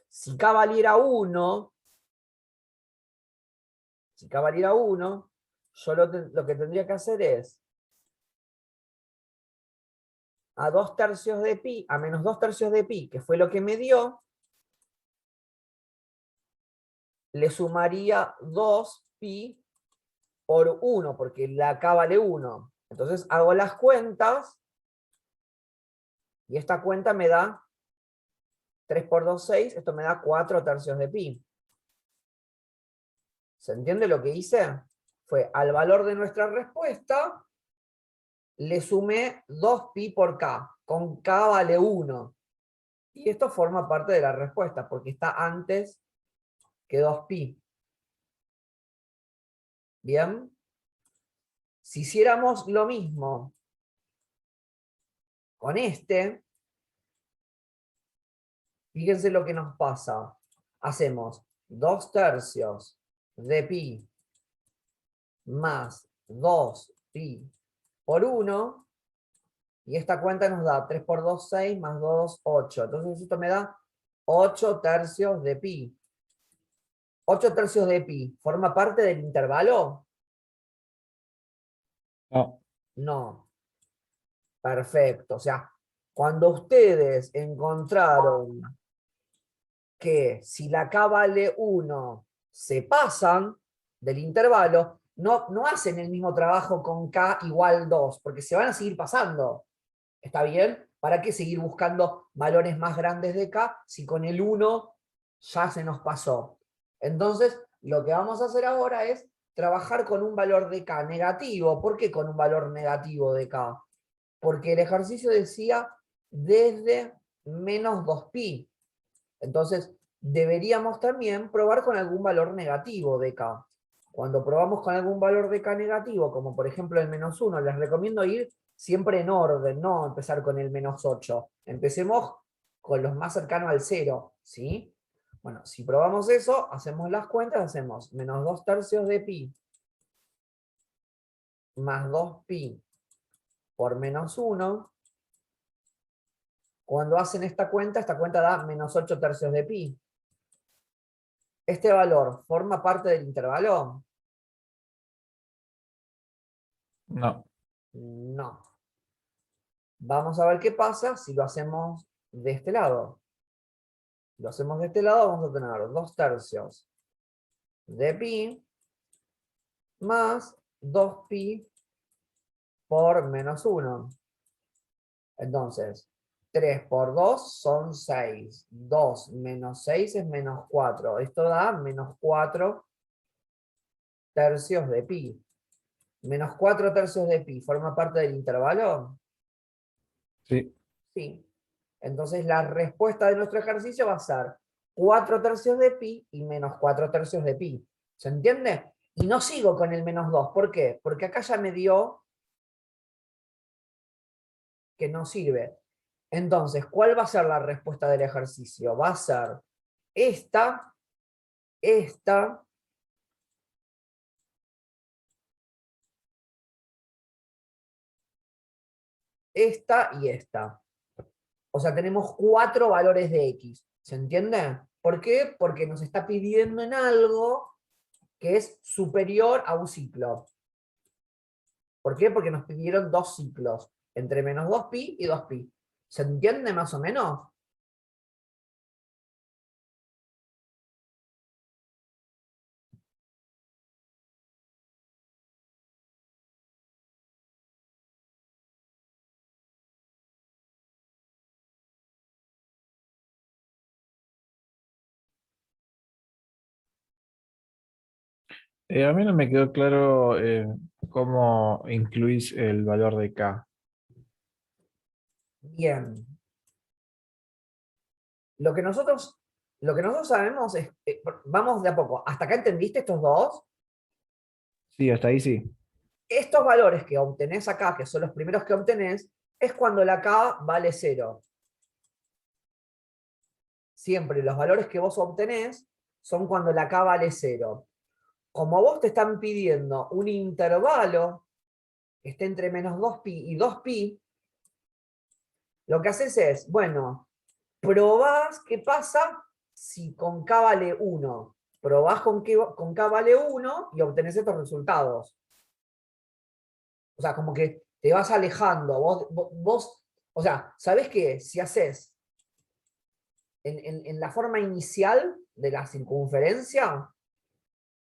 si K valiera 1, yo lo que tendría que hacer es a menos 2 tercios de pi, que fue lo que me dio, le sumaría 2pi por 1, porque la K vale 1. Entonces hago las cuentas, y esta cuenta me da 3 por 2, 6, esto me da 4 tercios de pi. ¿Se entiende lo que hice? Fue al valor de nuestra respuesta, le sumé 2pi por K. Con K vale 1. Y esto forma parte de la respuesta, porque está antes que 2pi. ¿Bien? Si hiciéramos lo mismo con este, fíjense lo que nos pasa. Hacemos 2 tercios de pi más 2pi por 1, y esta cuenta nos da 3 por 2, 6, más 2, 8. Entonces esto me da 8 tercios de pi. 8 tercios de pi, ¿forma parte del intervalo? No. No. Perfecto. O sea, cuando ustedes encontraron que si la K vale 1, se pasan del intervalo, no hacen el mismo trabajo con K igual 2, porque se van a seguir pasando. ¿Está bien? ¿Para qué seguir buscando valores más grandes de K si con el 1 ya se nos pasó? Entonces, lo que vamos a hacer ahora es trabajar con un valor de K negativo. ¿Por qué con un valor negativo de K? Porque el ejercicio decía desde menos 2pi. Entonces, deberíamos también probar con algún valor negativo de K. Cuando probamos con algún valor de K negativo, como por ejemplo el menos 1, les recomiendo ir siempre en orden, no empezar con el menos 8. Empecemos con los más cercanos al 0, ¿sí? Bueno, si probamos eso, hacemos las cuentas, hacemos menos 2 tercios de pi más 2pi por menos 1. Cuando hacen esta cuenta da menos 8 tercios de pi. ¿Este valor forma parte del intervalo? No. No. Vamos a ver qué pasa si lo hacemos de este lado. Si lo hacemos de este lado, vamos a tener 2 tercios de pi más 2pi por menos 1. Entonces, 3 por 2 son 6. 2 menos 6 es menos 4. Esto da menos 4 tercios de pi. Menos 4 tercios de pi, ¿forma parte del intervalo? Sí. Sí. Entonces la respuesta de nuestro ejercicio va a ser 4 tercios de pi y menos 4 tercios de pi. ¿Se entiende? Y no sigo con el menos 2. ¿Por qué? Porque acá ya me dio que no sirve. Entonces, ¿cuál va a ser la respuesta del ejercicio? Va a ser esta, esta, esta y esta. O sea, tenemos 4 valores de x. ¿Se entiende? ¿Por qué? Porque nos está pidiendo en algo que es superior a un ciclo. ¿Por qué? Porque nos pidieron 2 ciclos, entre menos 2pi y 2pi. ¿Se entiende más o menos? A mí no me quedó claro cómo incluís el valor de K. Bien. Lo que nosotros, lo que nosotros sabemos es, vamos de a poco. ¿Hasta acá entendiste estos dos? Sí, hasta ahí sí. Estos valores que obtenés acá, que son los primeros que obtenés, es cuando la K vale 0. Siempre los valores que vos obtenés son cuando la K vale 0. Como a vos te están pidiendo un intervalo que esté entre menos 2pi y 2pi, lo que haces es, bueno, probás qué pasa si con K vale 1. Probás con K vale 1 y obtenés estos resultados. O sea, como que te vas alejando. Vos o sea, ¿sabés qué? Si haces en la forma inicial de la circunferencia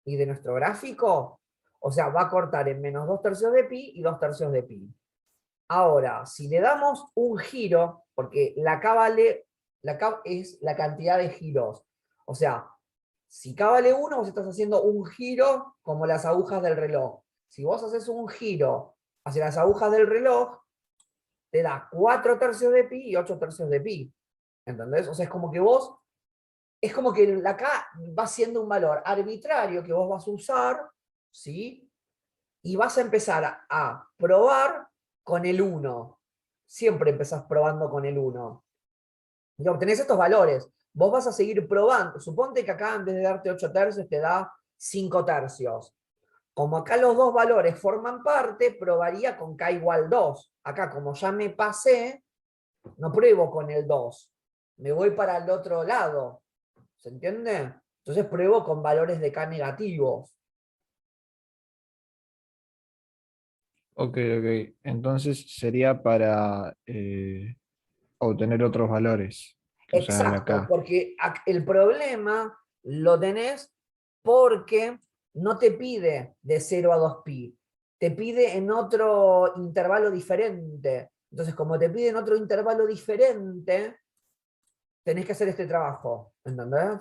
y de nuestro gráfico, o sea, va a cortar en menos 2/3 de pi y 2/3 de pi. Ahora, si le damos un giro, porque la K es la cantidad de giros. O sea, si K vale 1, vos estás haciendo un giro como las agujas del reloj. Si vos haces un giro hacia las agujas del reloj, te da 4/3 de pi y 8/3 de pi. ¿Entendés? O sea, es como que la K va siendo un valor arbitrario que vos vas a usar, ¿sí? Y vas a empezar a probar con el 1. Siempre empezás probando con el 1. Y obtenés estos valores. Vos vas a seguir probando. Suponte que acá en vez de darte 8/3 te da 5/3. Como acá los dos valores forman parte, probaría con K igual 2. Acá, como ya me pasé, no pruebo con el 2. Me voy para el otro lado. ¿Se entiende? Entonces pruebo con valores de K negativos. Ok, ok. Entonces sería para obtener otros valores que usar la Exacto, K. porque el problema lo tenés porque no te pide de 0 a 2pi, te pide en otro intervalo diferente. Entonces, como te pide en otro intervalo diferente, tenés que hacer este trabajo, ¿entendés?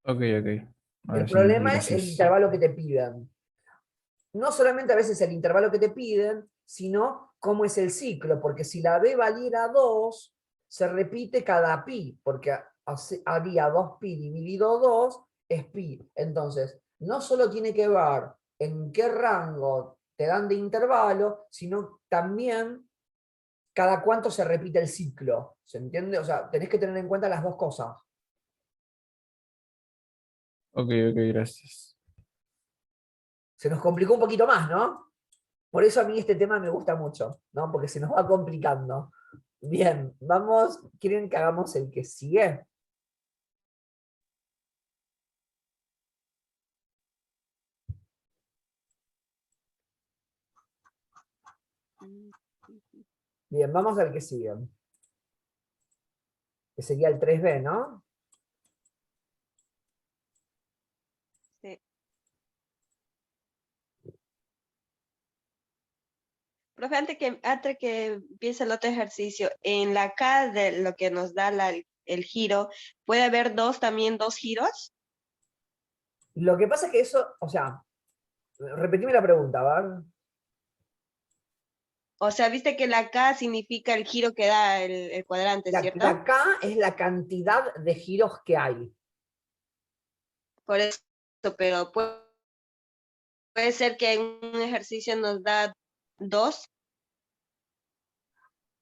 Ok, ok. El Ahora sí, problema es el gracias. intervalo que te piden. No solamente a veces el intervalo que te piden, sino cómo es el ciclo, porque si la B valiera 2, se repite cada pi, porque había 2pi dividido 2 es pi. Entonces, no solo tiene que ver en qué rango te dan de intervalo, sino también cada cuánto se repite el ciclo. ¿Se entiende? O sea, tenés que tener en cuenta las dos cosas. Ok, ok, gracias. Se nos complicó un poquito más, ¿no? Por eso a mí este tema me gusta mucho, ¿no? Porque se nos va complicando. Bien, vamos, ¿quieren que hagamos el que sigue? Bien, vamos al que sigue. Que sería el 3b, ¿no? Sí. Profe, antes que empiece el otro ejercicio, en la K de lo que nos da el giro, ¿puede haber también dos giros? Lo que pasa es que eso, o sea, repetime la pregunta, ¿verdad? O sea, viste que la K significa el giro que da el cuadrante, La ¿cierto? K es la cantidad de giros que hay. Por eso, pero puede ser que en un ejercicio nos da dos,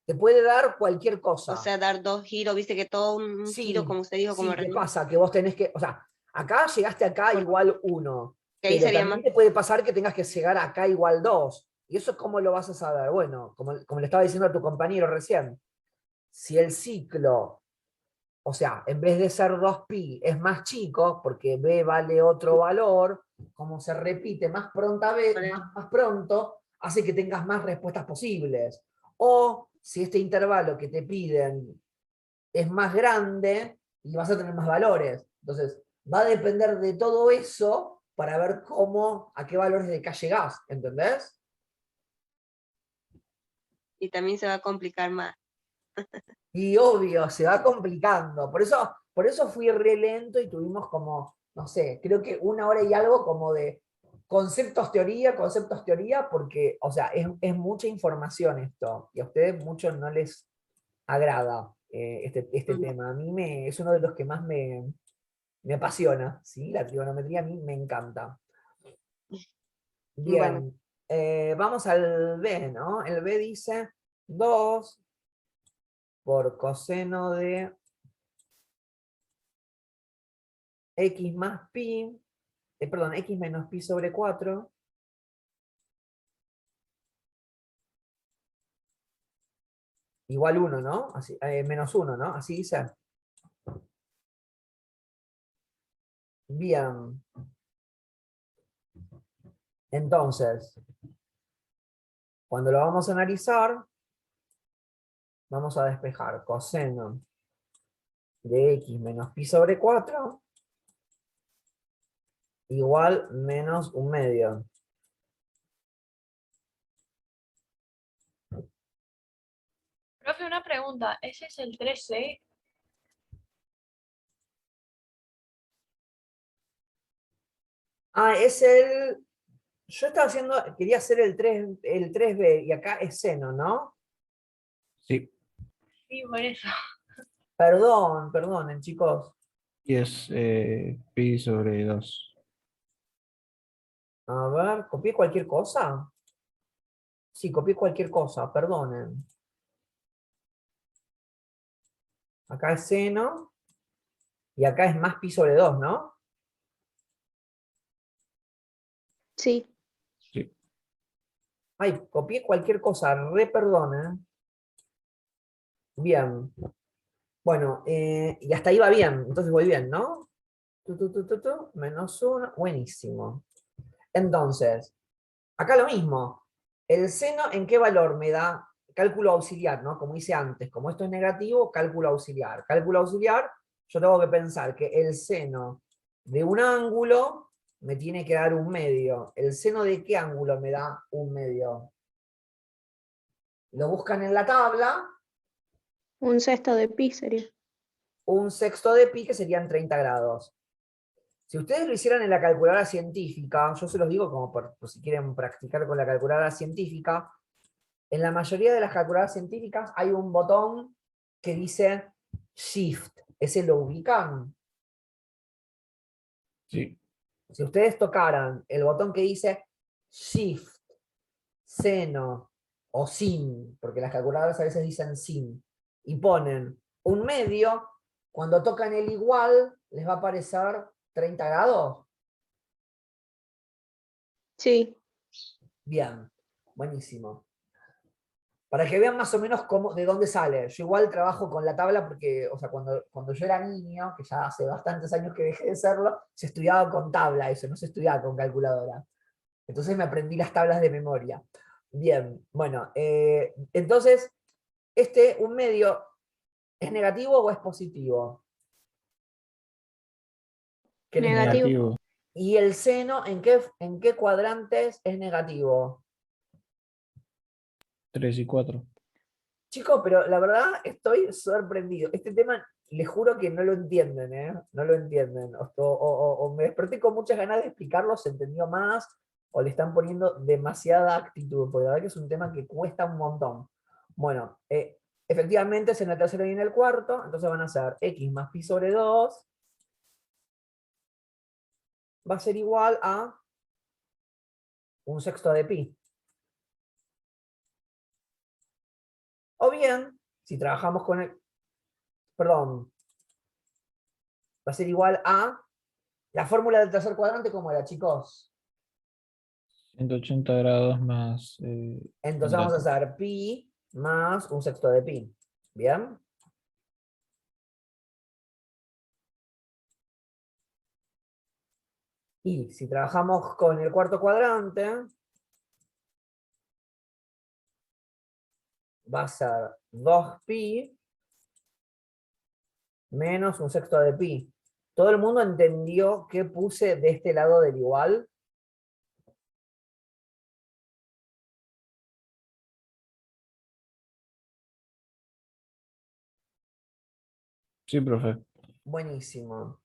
Te puede dar cualquier o cosa. sea, dar dos giros, viste que todo un giro, Sí, como usted dijo, como sí, el ¿qué reloj, pasa? Que vos tenés que, o sea, acá llegaste acá porque igual 1, ahí pero sería más. también te puede pasar que tengas que llegar acá igual 2. ¿Y eso cómo lo vas a saber? Bueno, como le estaba diciendo a tu compañero recién, si el ciclo, o sea, en vez de ser 2pi es más chico, porque b vale otro valor, como se repite más más pronto, hace que tengas más respuestas posibles. O si este intervalo que te piden es más grande y vas a tener más valores. Entonces, va a depender de todo eso para ver a qué valores de K llegás, ¿entendés? Y también se va a complicar más. Y obvio, se va complicando. Por eso fui re lento y tuvimos como no sé, creo que 1 hora y algo como de conceptos, teoría, porque, o sea, es mucha información esto, y a ustedes mucho no les agrada este tema. A mí es uno de los que más me apasiona, ¿sí? La trigonometría a mí me encanta. Bueno, Bien, vamos al B, ¿no? El B dice 2 por coseno de x más pi, perdón, x menos pi sobre 4, igual 1, ¿no? Así, menos 1, ¿no? Así dice. Bien. Entonces, cuando lo vamos a analizar, vamos a despejar coseno de x menos pi sobre 4 igual menos 1/2. Profe, una pregunta. ¿Ese es el 13? Ah, es el... Yo estaba haciendo, quería hacer el 3B y acá es seno, ¿no? Sí, Sí, por eso. Perdonen, chicos. y es pi sobre 2. A ver, ¿copié cualquier cosa? Sí, copié cualquier cosa, perdonen. Acá es seno y acá es más pi sobre 2, ¿no? Sí. Sí, Ay, copié cualquier cosa, re perdonen. Bien. Bueno, y hasta ahí va bien, entonces voy bien, ¿no? Menos 1, buenísimo. Entonces, acá lo mismo. ¿El seno en qué valor me da? Cálculo auxiliar, ¿no? Como hice antes, como esto es negativo, cálculo auxiliar. Cálculo auxiliar, yo tengo que pensar que el seno de un ángulo me tiene que dar 1/2. ¿El seno de qué ángulo me da 1/2? Lo buscan en la tabla, 1/6 de pi sería. 1/6 de pi, que serían 30 grados. Si ustedes lo hicieran en la calculadora científica, yo se los digo como por si quieren practicar con la calculadora científica, en la mayoría de las calculadoras científicas hay un botón que dice Shift. ¿Ese lo ubican? sí, Si ustedes tocaran el botón que dice Shift, seno o sin, porque las calculadoras a veces dicen sin, y ponen 1/2, cuando tocan el igual, les va a aparecer 30 grados. Sí. Bien, buenísimo. Para que vean más o menos de dónde sale. Yo igual trabajo con la tabla porque, o sea, cuando yo era niño, que ya hace bastantes años que dejé de serlo, se estudiaba con tabla eso, no se estudiaba con calculadora. Entonces me aprendí las tablas de memoria. Bien, bueno, entonces, ¿un medio es negativo o es positivo? ¿Qué les parece? Negativo. negativo. ¿Y el seno en qué cuadrantes es negativo? 3 y 4. Chicos, pero la verdad estoy sorprendido. Este tema, les juro que no lo entienden, ¿eh? No lo entienden. O me desperté con muchas ganas de explicarlo, se entendió más, o le están poniendo demasiada actitud, porque la verdad que es un tema que cuesta un montón. Bueno, efectivamente es en el tercero y en el cuarto, entonces van a ser x más pi sobre 2, va a ser igual a 1/6 de pi. O bien, si trabajamos con el, perdón, va a ser igual a la fórmula del tercer cuadrante, ¿cómo era, chicos? 180 grados más Entonces el vamos a dato. hacer pi más 1/6 de pi. ¿Bien? Y si trabajamos con el cuarto cuadrante, va a ser 2pi menos 1/6 de pi. ¿Todo el mundo entendió qué puse de este lado del igual? Sí, profe. Buenísimo.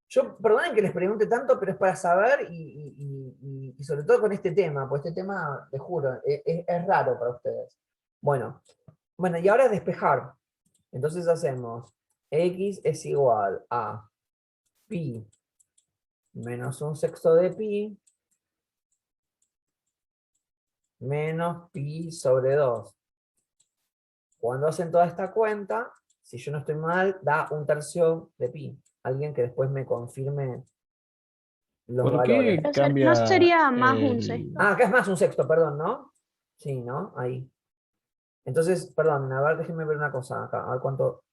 Yo, perdonen que les pregunte tanto, pero es para saber y sobre todo con este tema, pues este tema, les juro, es raro para ustedes. Bueno, y ahora despejar. Entonces hacemos x es igual a pi menos 1/6 de pi menos pi sobre 2. Cuando hacen toda esta cuenta, si yo no estoy mal, da 1/3 de pi. Alguien que después me confirme los ¿Por valores. qué ¿No cambia sería más un el... sexto? Ah, acá es más 1/6, perdón, ¿no? Sí, ¿no? Ahí. Entonces, perdón, a ver, déjenme ver una cosa acá. A ver cuánto.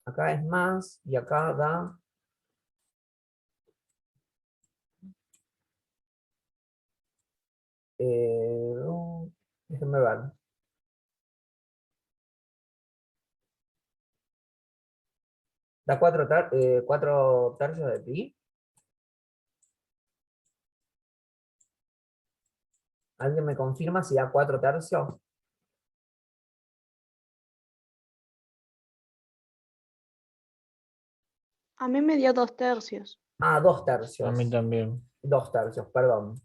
Acá es más y acá da. Déjenme ver. Da 4/3 de pi. ¿Alguien me confirma si da 4/3? A mí me dio 2/3. Ah, 2/3. A mí también. 2/3, perdón.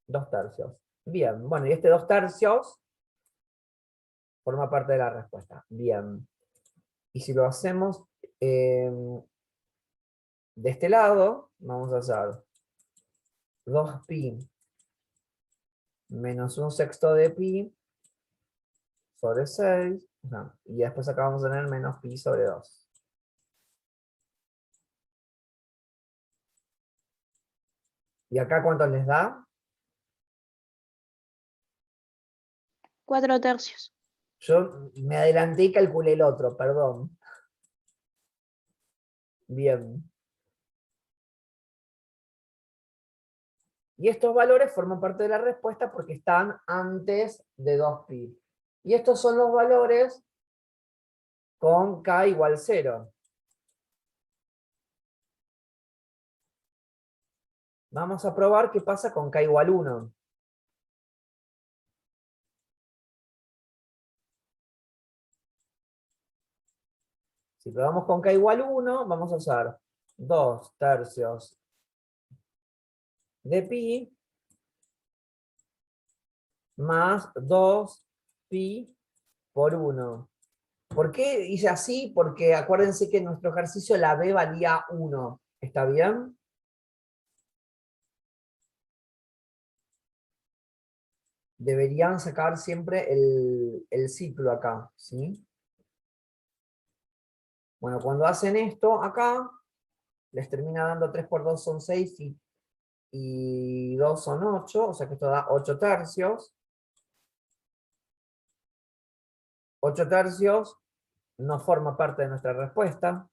2/3. Bien, bueno, y este 2/3 forma parte de la respuesta. Bien. Y si lo hacemos de este lado, vamos a hacer 2pi menos 1/6 de pi sobre 6. Y después acá vamos a tener menos pi sobre 2. ¿Y acá cuánto les da? 4/3. Yo me adelanté y calculé el otro, perdón. Bien. Y estos valores forman parte de la respuesta porque están antes de 2pi. Y estos son los valores con k igual 0. Vamos a probar qué pasa con k igual 1. Si probamos con k igual 1, vamos a hacer 2/3 de pi más 2pi por 1. ¿Por qué hice así? Porque acuérdense que en nuestro ejercicio la b valía 1. ¿Está bien? Deberían sacar siempre el ciclo acá, ¿sí? Bueno, cuando hacen esto acá, les termina dando 3 por 2 son 6 y 2 son 8, o sea que esto da 8/3. 8/3 no forma parte de nuestra respuesta.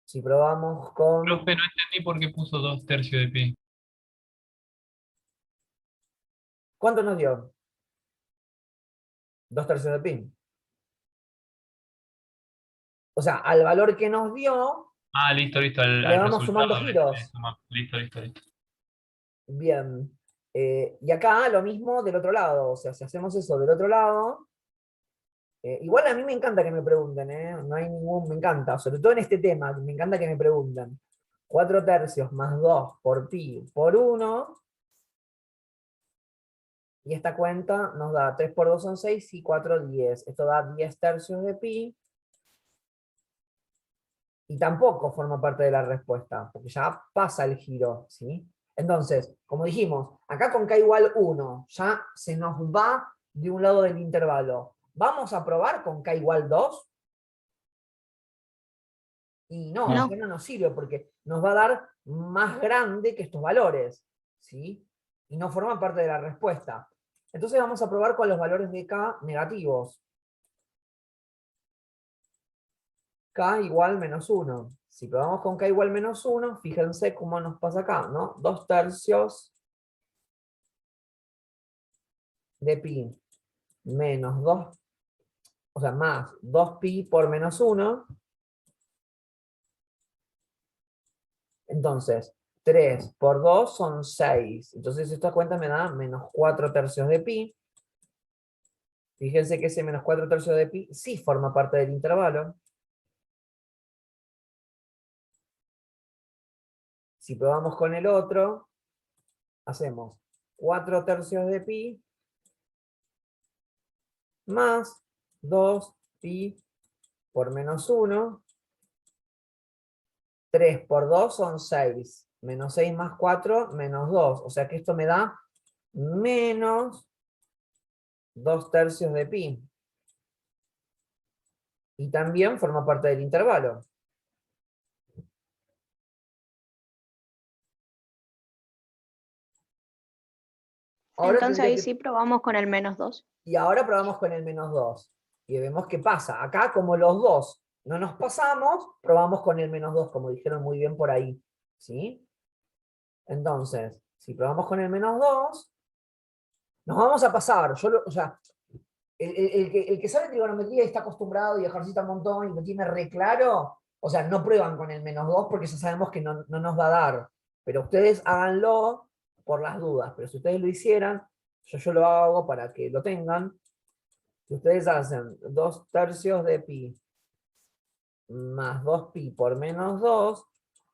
Si probamos con... Profe, no entendí por qué puso 2/3 de pi. ¿Cuánto nos dio? 2/3 de pi. O sea, al valor que nos dio, Ah, listo, listo. le Al vamos sumando resultado giros. le sumamos. Listo, listo, listo. Bien. Y acá lo mismo del otro lado. O sea, si hacemos eso del otro lado, igual a mí me encanta que me pregunten, no hay ningún, me encanta, sobre todo en este tema, me encanta que me pregunten. 4/3 más 2 por pi por 1, y esta cuenta nos da 3 por 2 son 6 y 4, 10. Esto da 10/3 de pi, y tampoco forma parte de la respuesta, porque ya pasa el giro, ¿sí? Entonces, como dijimos, acá con k igual 1, ya se nos va de un lado del intervalo. ¿Vamos a probar con k igual 2? Y no, No. ya no nos sirve porque nos va a dar más grande que estos valores, ¿sí? Y no forman parte de la respuesta. Entonces vamos a probar con los valores de k negativos. K igual menos 1. Si probamos con k igual menos 1, fíjense cómo nos pasa acá, ¿no? 2/3 de pi menos 2, o sea, más 2pi por menos 1. Entonces, 3 por 2 son 6. Entonces esta cuenta me da menos 4/3 de pi. Fíjense que ese menos 4/3 de pi sí forma parte del intervalo. Si probamos con el otro, hacemos 4 tercios de pi más 2 pi por menos 1. 3 por 2 son 6. Menos 6 más 4, menos 2. O sea que esto me da menos 2 tercios de pi. Y también forma parte del intervalo. Ahora Entonces tendría ahí que- sí probamos con el -2. Y ahora probamos con el menos 2. Y vemos qué pasa. Acá, como los dos no nos pasamos, probamos con el menos 2, como dijeron muy bien por ahí. ¿Sí? Entonces, si probamos con el menos 2, nos vamos a pasar. O sea, el que sabe trigonometría y está acostumbrado y ejercita un montón y lo tiene re claro, o sea, no prueban con el menos 2 porque ya sabemos que no nos va a dar. Pero ustedes háganlo por las dudas. Pero si ustedes lo hicieran, yo lo hago para que lo tengan. Si ustedes hacen 2 tercios de pi más 2 pi por menos 2,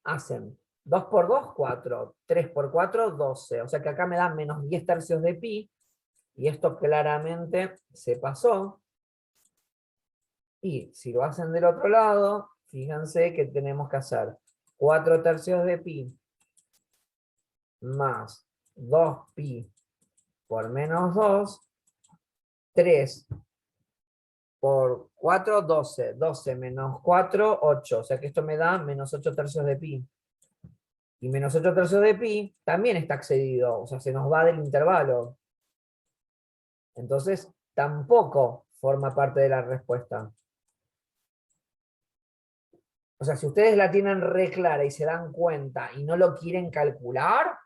hacen 2 por 2, 4. 3 por 4, 12. O sea que acá me dan menos 10 tercios de pi. Y esto claramente se pasó. Y si lo hacen del otro lado, fíjense que tenemos que hacer 4 tercios de pi más 2 pi por menos 2. 3 por 4, 12. 12 menos 4, 8. O sea que esto me da menos 8 tercios de pi. Y menos 8 tercios de pi también está excedido. O sea, se nos va del intervalo. Entonces, tampoco forma parte de la respuesta. O sea, si ustedes la tienen re clara y se dan cuenta y no lo quieren calcular,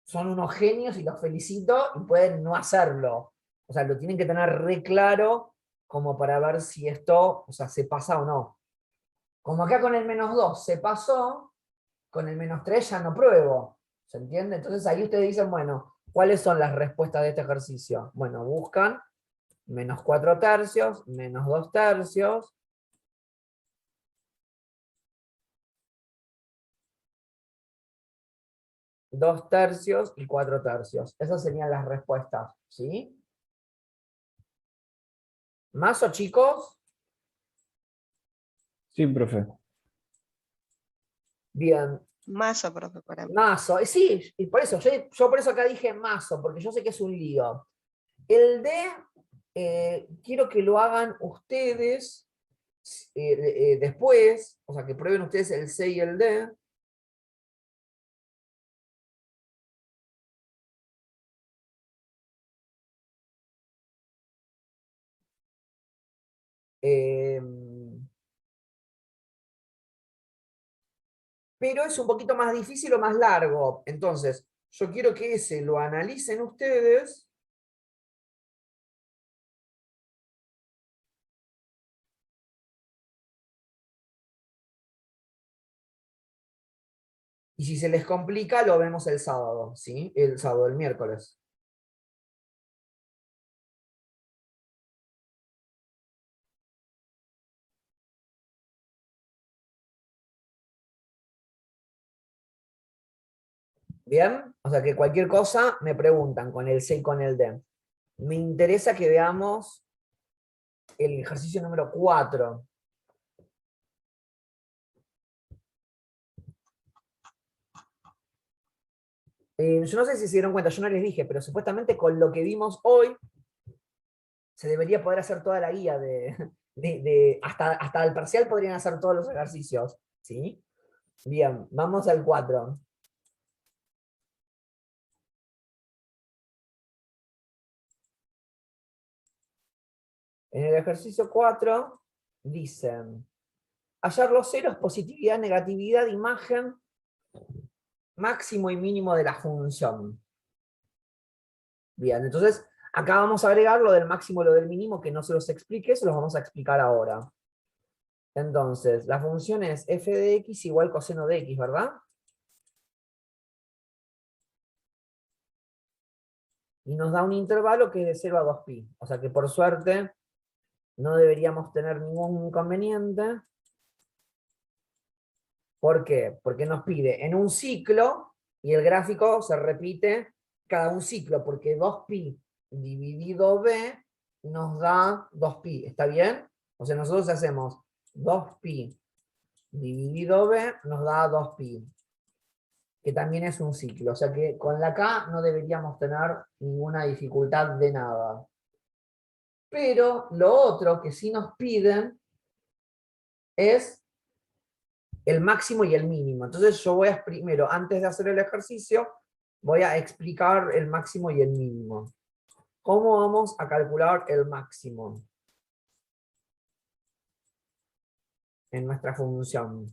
son unos genios y los felicito y pueden no hacerlo. O sea, lo tienen que tener re claro como para ver si esto, o sea, se pasa o no. Como acá con el menos 2 se pasó, con el menos 3 ya no pruebo. ¿Se entiende? Entonces ahí ustedes dicen, bueno, ¿cuáles son las respuestas de este ejercicio? Bueno, buscan menos 4 tercios, menos 2 tercios, 2 tercios y 4 tercios. Esas serían las respuestas, ¿sí? ¿Mazo, chicos? Sí, profe. Bien, Mazo, profe, para mí. mazo. Sí, y por eso, yo por eso acá dije mazo, porque yo sé que es un lío. El D, quiero que lo hagan ustedes después, o sea, que prueben ustedes el C y el D. Eh, pero es un poquito más difícil o más largo. Entonces, yo quiero que ese lo analicen ustedes. Y si se les complica, lo vemos el sábado, ¿sí? El sábado, el miércoles. ¿Bien? O sea que cualquier cosa me preguntan con el C y con el D. Me interesa que veamos el ejercicio número 4. Yo no sé si se dieron cuenta, yo no les dije, pero supuestamente con lo que vimos hoy, se debería poder hacer toda la guía hasta el parcial podrían hacer todos los ejercicios. ¿Sí? Bien, vamos al 4. En el ejercicio 4 dicen, hallar los ceros, positividad, negatividad, imagen, máximo y mínimo de la función. Bien, entonces acá vamos a agregar lo del máximo y lo del mínimo, que no se los explique, se los vamos a explicar ahora. Entonces, la función es f de x igual coseno de x, ¿verdad? Y nos da un intervalo que es de 0 a 2pi. O sea que por suerte no deberíamos tener ningún inconveniente, ¿Por qué? Porque nos pide en un ciclo y el gráfico se repite cada un ciclo, porque 2pi dividido b nos da 2pi, ¿está bien? O sea, nosotros hacemos 2pi dividido b nos da 2pi, que también es un ciclo. O sea que con la k no deberíamos tener ninguna dificultad de nada. Pero lo otro que sí nos piden es el máximo y el mínimo. Entonces yo voy a, primero, antes de hacer el ejercicio, voy a explicar el máximo y el mínimo. ¿Cómo vamos a calcular el máximo en nuestra función?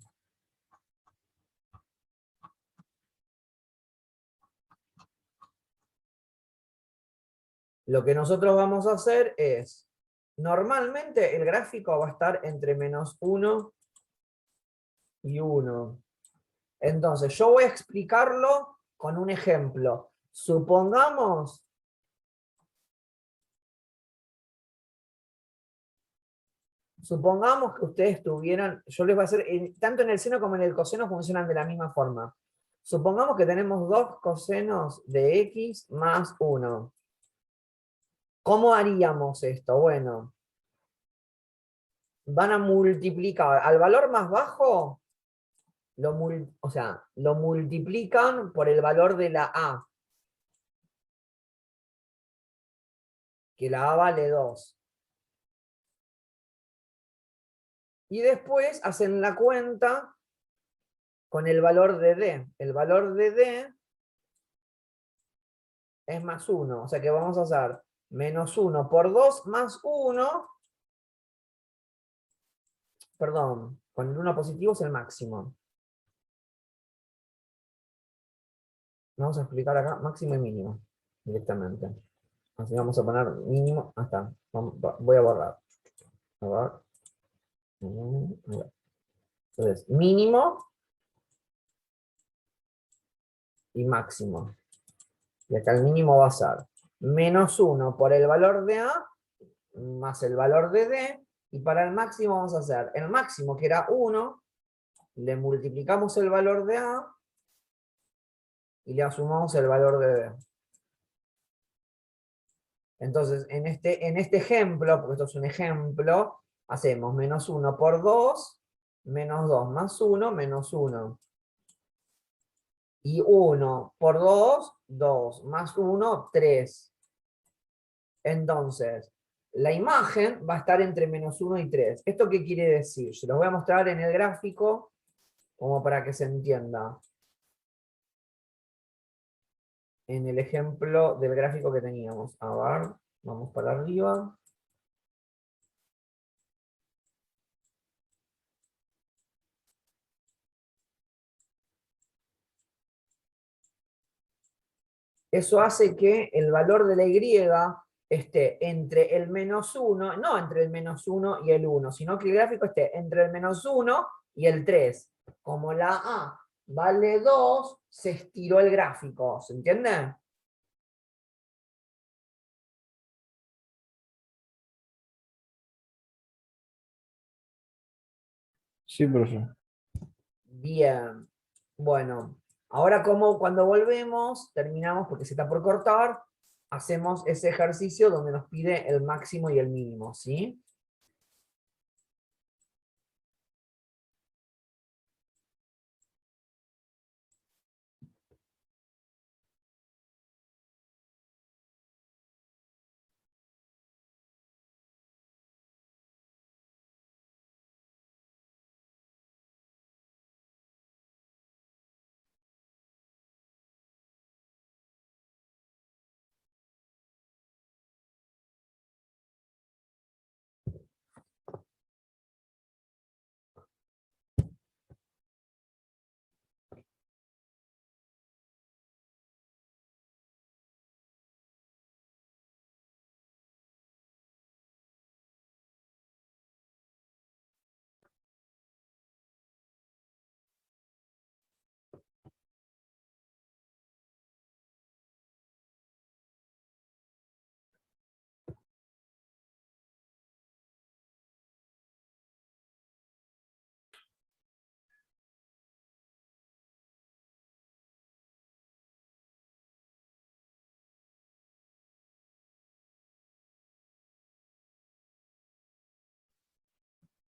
Lo que nosotros vamos a hacer es, normalmente el gráfico va a estar entre -1 y 1. Entonces yo voy a explicarlo con un ejemplo. Supongamos que ustedes tuvieran, yo les voy a hacer, tanto en el seno como en el coseno funcionan de la misma forma. Supongamos que tenemos 2 cosenos de x más 1. ¿Cómo haríamos esto? Bueno, van a multiplicar al valor más bajo, lo multiplican por el valor de la a, que la a vale 2. Y después hacen la cuenta con el valor de d. El valor de d es más 1. O sea que vamos a hacer -1 por 2 más 1. Perdón, con el 1 positivo es el máximo. Vamos a explicar acá máximo y mínimo directamente. Así vamos a poner mínimo. Hasta. Voy a borrar. A ver. Entonces, mínimo y máximo. Y acá el mínimo va a ser -1 por el valor de A más el valor de D. Y para el máximo vamos a hacer el máximo, que era 1, le multiplicamos el valor de A y le sumamos el valor de D. Entonces, en este ejemplo, porque esto es un ejemplo, hacemos -1 por 2, -2 más 1, -1. Y 1 por 2, 2, más 1, 3. Entonces, la imagen va a estar entre -1 y 3. ¿Esto qué quiere decir? Se los voy a mostrar en el gráfico, como para que se entienda. En el ejemplo del gráfico que teníamos. A ver, vamos para arriba. Eso hace que el valor de la Y esté entre el -1, no entre el -1 y el 1, sino que el gráfico esté entre el -1 y el 3. Como la A vale 2, se estiró el gráfico, ¿se entiende? Sí, profe. Bien. Bueno, ahora como cuando volvemos, terminamos porque se está por cortar, hacemos ese ejercicio donde nos pide el máximo y el mínimo, ¿sí?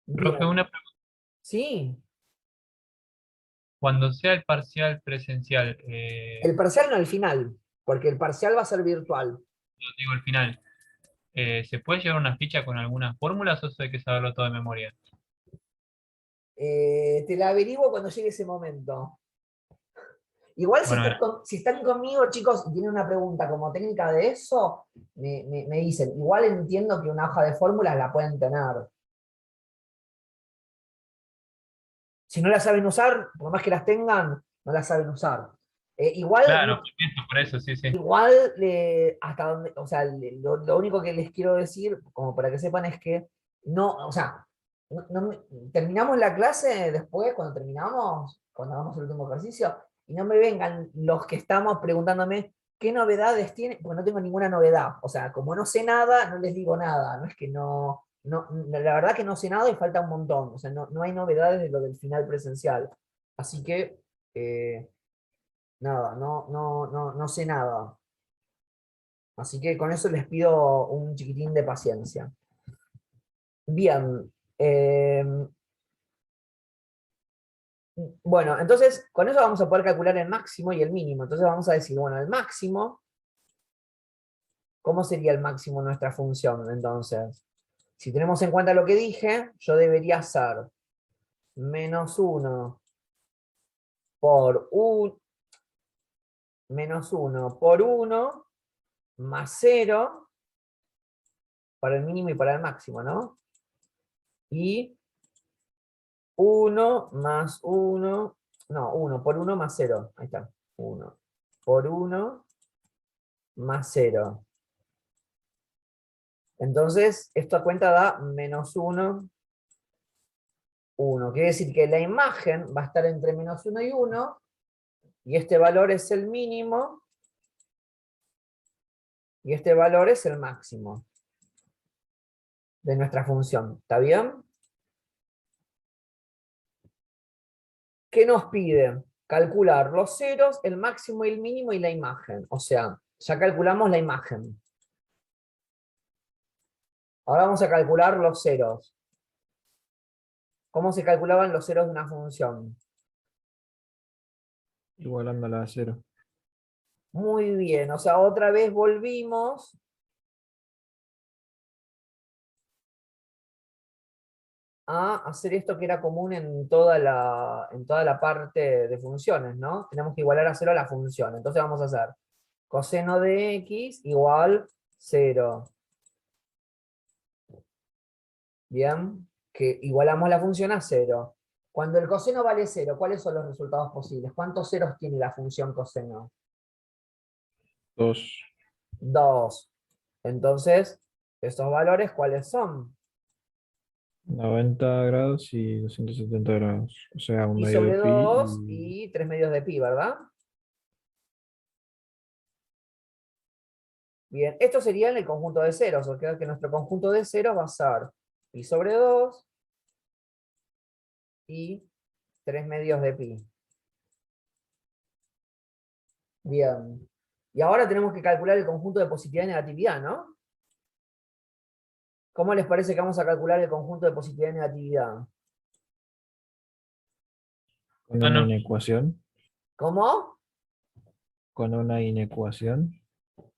Profe, Bien. una pregunta. Sí, Cuando sea el parcial presencial, el parcial no al final, porque el parcial va a ser virtual. yo digo el final, ¿se puede llevar una ficha con algunas fórmulas o eso hay que saberlo todo de memoria? Te la averiguo cuando llegue ese momento. Igual Bueno, si están conmigo, chicos, y tienen una pregunta como técnica de eso, me dicen. Igual entiendo que una hoja de fórmulas la pueden tener. Si no la saben usar, por más que las tengan, no las saben usar. Igual, claro, por eso, sí, sí. igual hasta donde, o sea, lo único que les quiero decir, como para que sepan, es que no, o sea, terminamos la clase después, cuando hagamos el último ejercicio, y no me vengan los que estamos preguntándome qué novedades tiene, porque no tengo ninguna novedad. O sea, como no sé nada, no les digo nada. No es que la verdad que no sé nada y falta un montón. O sea, no hay novedades de lo del final presencial. Así que, nada, no sé nada. Así que con eso les pido un chiquitín de paciencia. Bien. Bueno, entonces con eso vamos a poder calcular el máximo y el mínimo. Entonces vamos a decir, bueno, el máximo, ¿cómo sería el máximo de nuestra función? Entonces, si tenemos en cuenta lo que dije, yo debería hacer -1 por 1, -1 por 1 más 0 para el mínimo y para el máximo, ¿no? Y 1 más 1, no, 1 por 1 más 0, ahí está, 1 por 1 más 0. Entonces, esto a cuenta da -1, 1. Quiere decir que la imagen va a estar entre -1 y 1, y este valor es el mínimo, y este valor es el máximo de nuestra función. ¿Está bien? ¿Qué nos pide? Calcular los ceros, el máximo y el mínimo y la imagen. O sea, ya calculamos la imagen. Ahora vamos a calcular los ceros. ¿Cómo se calculaban los ceros de una función? Igualándola a 0. Muy bien, o sea, otra vez volvimos a hacer esto que era común en toda la parte de funciones, ¿no? Tenemos que igualar a 0 la función. Entonces vamos a hacer coseno de x igual 0. Bien, que igualamos la función a 0. Cuando el coseno vale 0, ¿cuáles son los resultados posibles? ¿Cuántos ceros tiene la función coseno? 2. 2. Entonces, ¿estos valores cuáles son? 90 grados y 270 grados. O sea, un Pi medio de sobre pi 2 y y 3 medios de pi, ¿verdad? Bien, esto sería en el conjunto de ceros, o sea que nuestro conjunto de ceros va a ser pi sobre 2 y 3 medios de pi. Bien. Y ahora tenemos que calcular el conjunto de positividad y negatividad, ¿no? ¿Cómo les parece que vamos a calcular el conjunto de positividad y negatividad? con Ah, una no. inecuación. ¿Cómo? Con una inecuación.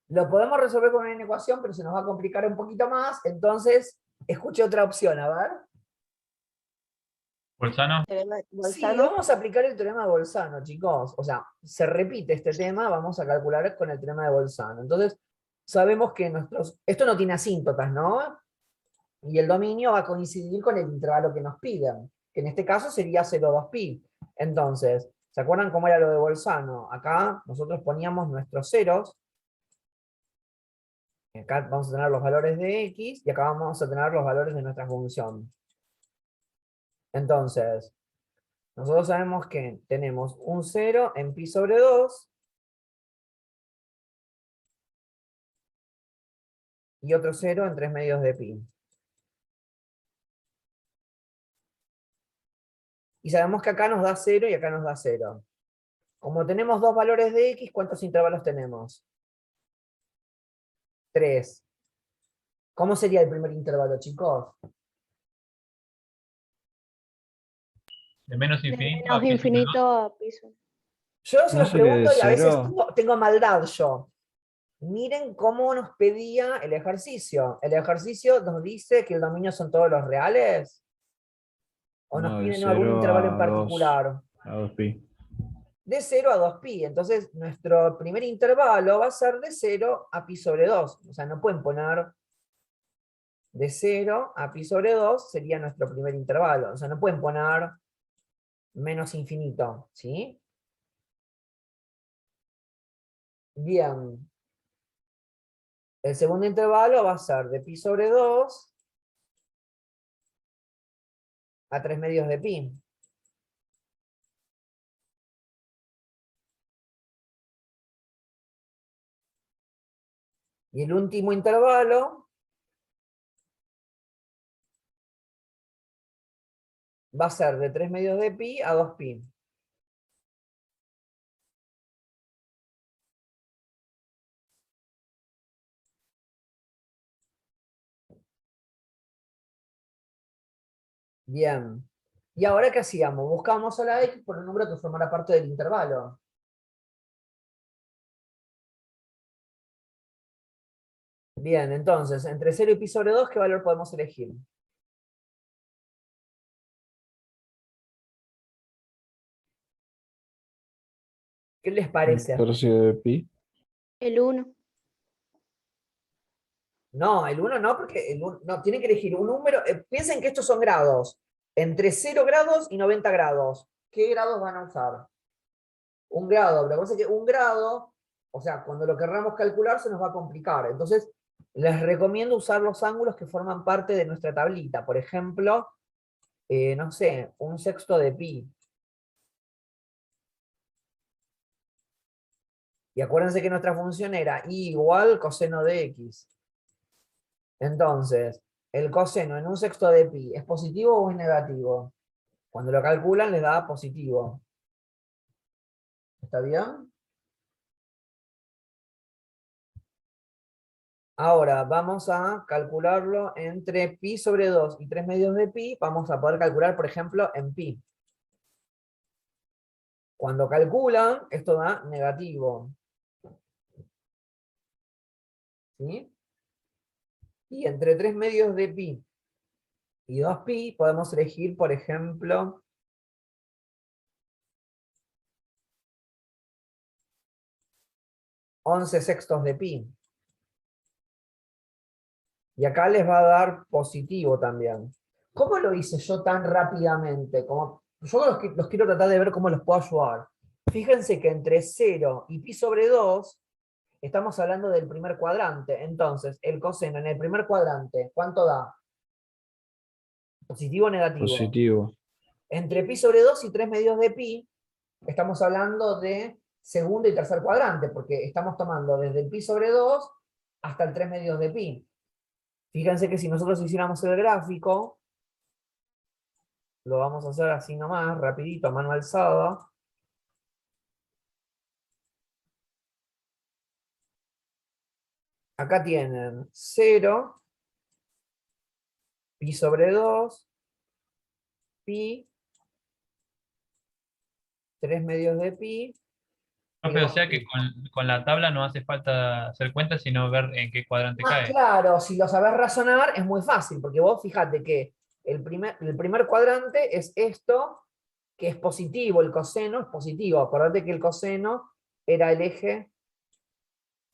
Lo podemos resolver con una inecuación, pero se nos va a complicar un poquito más. Entonces, escuche otra opción, a ver. Bolzano, Teorema Sí, Bolzano. vamos a aplicar el teorema de Bolzano, chicos. O sea, se repite este tema, vamos a calcular con el teorema de Bolzano. Entonces, sabemos que esto no tiene asíntotas, ¿no? Y el dominio va a coincidir con el intervalo que nos piden, que en este caso sería 0,2pi. Entonces, ¿se acuerdan cómo era lo de Bolzano? Acá nosotros poníamos nuestros ceros. Acá vamos a tener los valores de x y acá vamos a tener los valores de nuestra función. Entonces, nosotros sabemos que tenemos un 0 en pi sobre 2 y otro 0 en 3 medios de pi. Y sabemos que acá nos da 0 y acá nos da 0. Como tenemos dos valores de x, ¿cuántos intervalos tenemos? 3. ¿Cómo sería el primer intervalo, chicos? De menos De infinito a menos pi sobre 2. infinito a piso. Yo se ¿No los sería de pregunto y a veces cero? tengo maldad yo. Miren cómo nos pedía el ejercicio. El ejercicio nos dice que el dominio son todos los reales. ¿O nos No, de piden algún 0 intervalo en a 2, particular? a 2pi. De 0 a 2pi. Entonces, nuestro primer intervalo va a ser de 0 a pi sobre 2. O sea, no pueden poner de 0 a pi sobre 2, sería nuestro primer intervalo. O sea, no pueden poner menos infinito, ¿sí? Bien. El segundo intervalo va a ser de pi sobre 2 a 3 medios de pi. Y el último intervalo va a ser de 3 medios de pi a 2pi. Bien. ¿Y ahora qué hacíamos? Buscamos a la x por un número que formará parte del intervalo. Bien, entonces, entre 0 y pi sobre 2, ¿qué valor podemos elegir? ¿Qué les Un parece? tercio de pi. El 1. No, el 1 no, porque no, tienen que elegir un número. Piensen que estos son grados. Entre 0 grados y 90 grados. ¿Qué grados van a usar? Un grado. Lo que pasa es que un grado, o sea, cuando lo querramos calcular se nos va a complicar. Entonces, les recomiendo usar los ángulos que forman parte de nuestra tablita. Por ejemplo, no sé, un sexto de pi. Y acuérdense que nuestra función era i igual coseno de x. Entonces, el coseno en un sexto de pi, ¿es positivo o es negativo? Cuando lo calculan les da positivo. ¿Está bien? Ahora vamos a calcularlo entre pi sobre 2 y 3 medios de pi. Vamos a poder calcular, por ejemplo, en pi. Cuando calculan, esto da negativo. ¿Sí? Y entre 3 medios de pi y 2pi podemos elegir, por ejemplo, 11 sextos de pi. Y acá les va a dar positivo también. ¿Cómo lo hice yo tan rápidamente? Yo los quiero tratar de ver cómo los puedo ayudar. Fíjense que entre 0 y pi sobre 2 estamos hablando del primer cuadrante. Entonces, el coseno en el primer cuadrante, ¿cuánto da? ¿Positivo o negativo? Positivo. Entre pi sobre 2 y 3 medios de pi, estamos hablando de segundo y tercer cuadrante, porque estamos tomando desde el pi sobre 2 hasta el 3 medios de pi. Fíjense que si nosotros hiciéramos el gráfico, lo vamos a hacer así nomás, rapidito, a mano alzada. Acá tienen 0, pi sobre 2, pi, 3 medios de pi. Profe, o sea que con la tabla no hace falta hacer cuentas, sino ver en qué cuadrante cae. Claro, si lo sabés razonar es muy fácil, porque vos fíjate que el primer cuadrante es esto, que es positivo, el coseno es positivo. Acordate que el coseno era el eje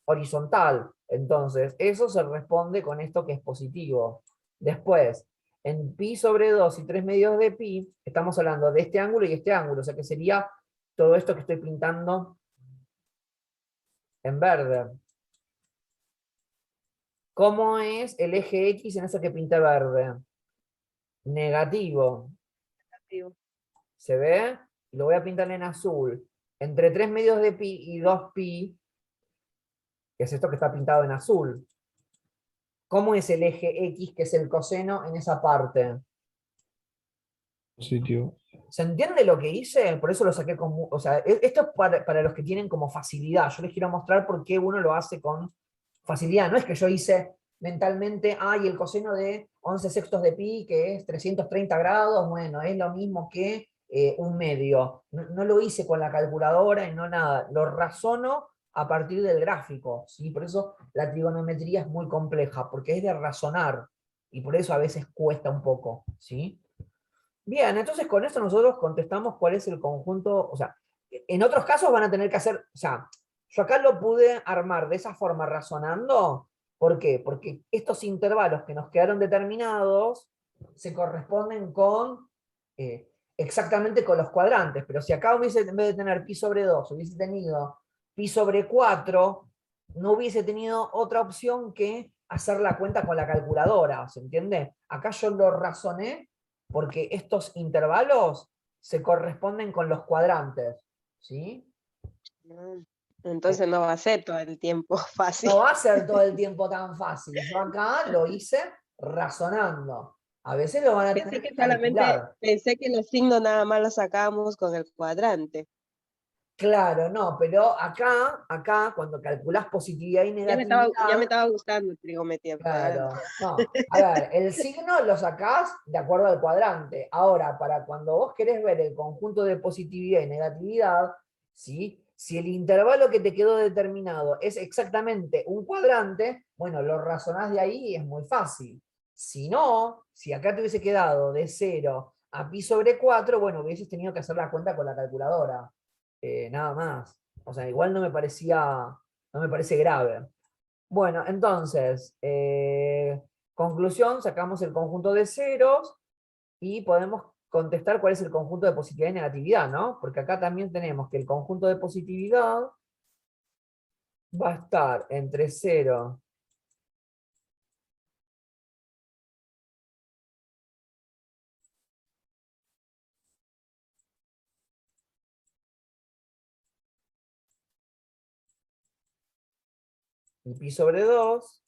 horizontal. Entonces, eso se responde con esto que es positivo. Después, en pi sobre 2 y 3 medios de pi, estamos hablando de este ángulo y este ángulo, o sea que sería todo esto que estoy pintando en verde. ¿Cómo es el eje X en eso que pinta verde? Negativo. ¿Se ve? Lo voy a pintar en azul. Entre 3 medios de pi y 2pi, que es esto que está pintado en azul. ¿Cómo es el eje X, que es el coseno, en esa parte? Positivo. ¿Se entiende lo que hice? Por eso lo saqué con... O sea, esto es para los que tienen como facilidad. Yo les quiero mostrar por qué uno lo hace con facilidad. No es que yo hice mentalmente, ay, el coseno de 11 sextos de pi, que es 330 grados, bueno, es lo mismo que un medio. No lo hice con la calculadora y no nada. Lo razono a partir del gráfico, ¿sí? Por eso la trigonometría es muy compleja, porque es de razonar, y por eso a veces cuesta un poco, ¿sí? Bien, entonces con esto nosotros contestamos cuál es el conjunto, o sea, en otros casos van a tener que hacer, o sea, yo acá lo pude armar de esa forma razonando. ¿Por qué? Porque estos intervalos que nos quedaron determinados se corresponden con, exactamente con los cuadrantes, pero si acá hubiese, en vez de tener pi sobre 2, hubiese tenido pi sobre 4, no hubiese tenido otra opción que hacer la cuenta con la calculadora, ¿se entiende? Acá yo lo razoné porque estos intervalos se corresponden con los cuadrantes, ¿sí? Entonces no va a ser todo el tiempo fácil. No va a ser todo el tiempo tan fácil. Yo acá lo hice razonando. A veces lo van a Pensé tener que que solamente, calcular. pensé que los signos nada más los sacábamos con el cuadrante. Claro, no, pero acá, cuando calculás positividad y Ya me negatividad, estaba gustando trigonometría. claro, no, a ver, el signo lo sacás de acuerdo al cuadrante. Ahora, para cuando vos querés ver el conjunto de positividad y negatividad, ¿sí? Si el intervalo que te quedó determinado es exactamente un cuadrante, bueno, lo razonás de ahí y es muy fácil. Si no, si acá te hubiese quedado de 0 a pi sobre 4, bueno, hubieses tenido que hacer la cuenta con la calculadora. Nada más. O sea, igual no me parece grave. Bueno, entonces, conclusión, sacamos el conjunto de ceros y podemos contestar cuál es el conjunto de positividad y negatividad, ¿no? Porque acá también tenemos que el conjunto de positividad va a estar entre 0 y pi sobre 2,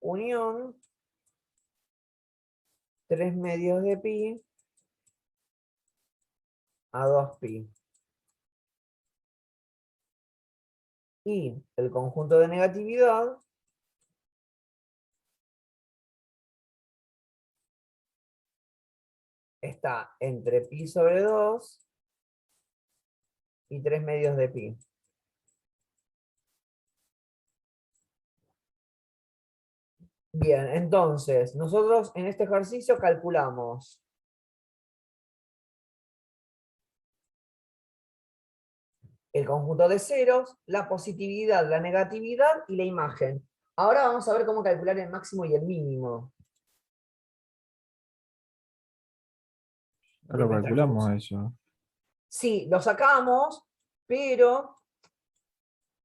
unión 3 medios de pi a 2pi. Y el conjunto de negatividad está entre pi sobre 2 y 3 medios de pi. Bien, entonces, nosotros en este ejercicio calculamos el conjunto de ceros, la positividad, la negatividad y la imagen. Ahora vamos a ver cómo calcular el máximo y el mínimo. Ya de lo nuestra calculamos función. eso. Sí, lo sacamos, pero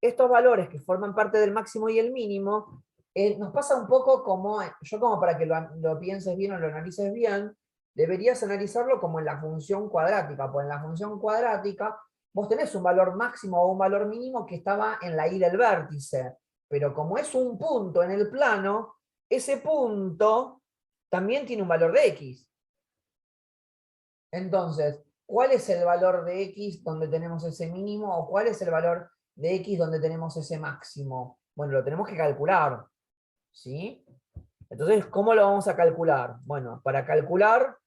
estos valores que forman parte del máximo y el mínimo, nos pasa un poco como, yo como para que lo pienses bien o lo analices bien, deberías analizarlo como en la función cuadrática, porque en la función cuadrática vos tenés un valor máximo o un valor mínimo que estaba en la y del vértice, pero como es un punto en el plano, ese punto también tiene un valor de x. Entonces, ¿cuál es el valor de x donde tenemos ese mínimo o cuál es el valor de x donde tenemos ese máximo? Bueno, lo tenemos que calcular, ¿sí? Entonces, ¿cómo lo vamos a calcular? Bueno, para calcular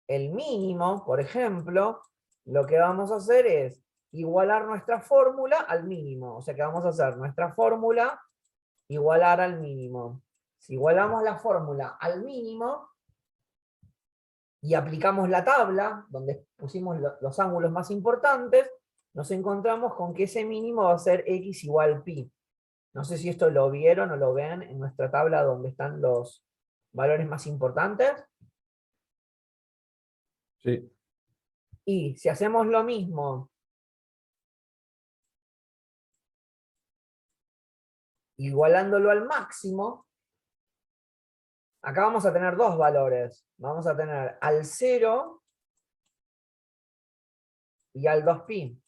el mínimo, por ejemplo, lo que vamos a hacer es igualar nuestra fórmula al mínimo. O sea que vamos a hacer nuestra fórmula igualar al mínimo. Si igualamos la fórmula al mínimo, y aplicamos la tabla, donde pusimos los ángulos más importantes, nos encontramos con que ese mínimo va a ser x igual pi. No sé si esto lo vieron o lo ven en nuestra tabla donde están los valores más importantes. Sí. Y si hacemos lo mismo, igualándolo al máximo, acá vamos a tener dos valores. Vamos a tener al 0 y al 2pi.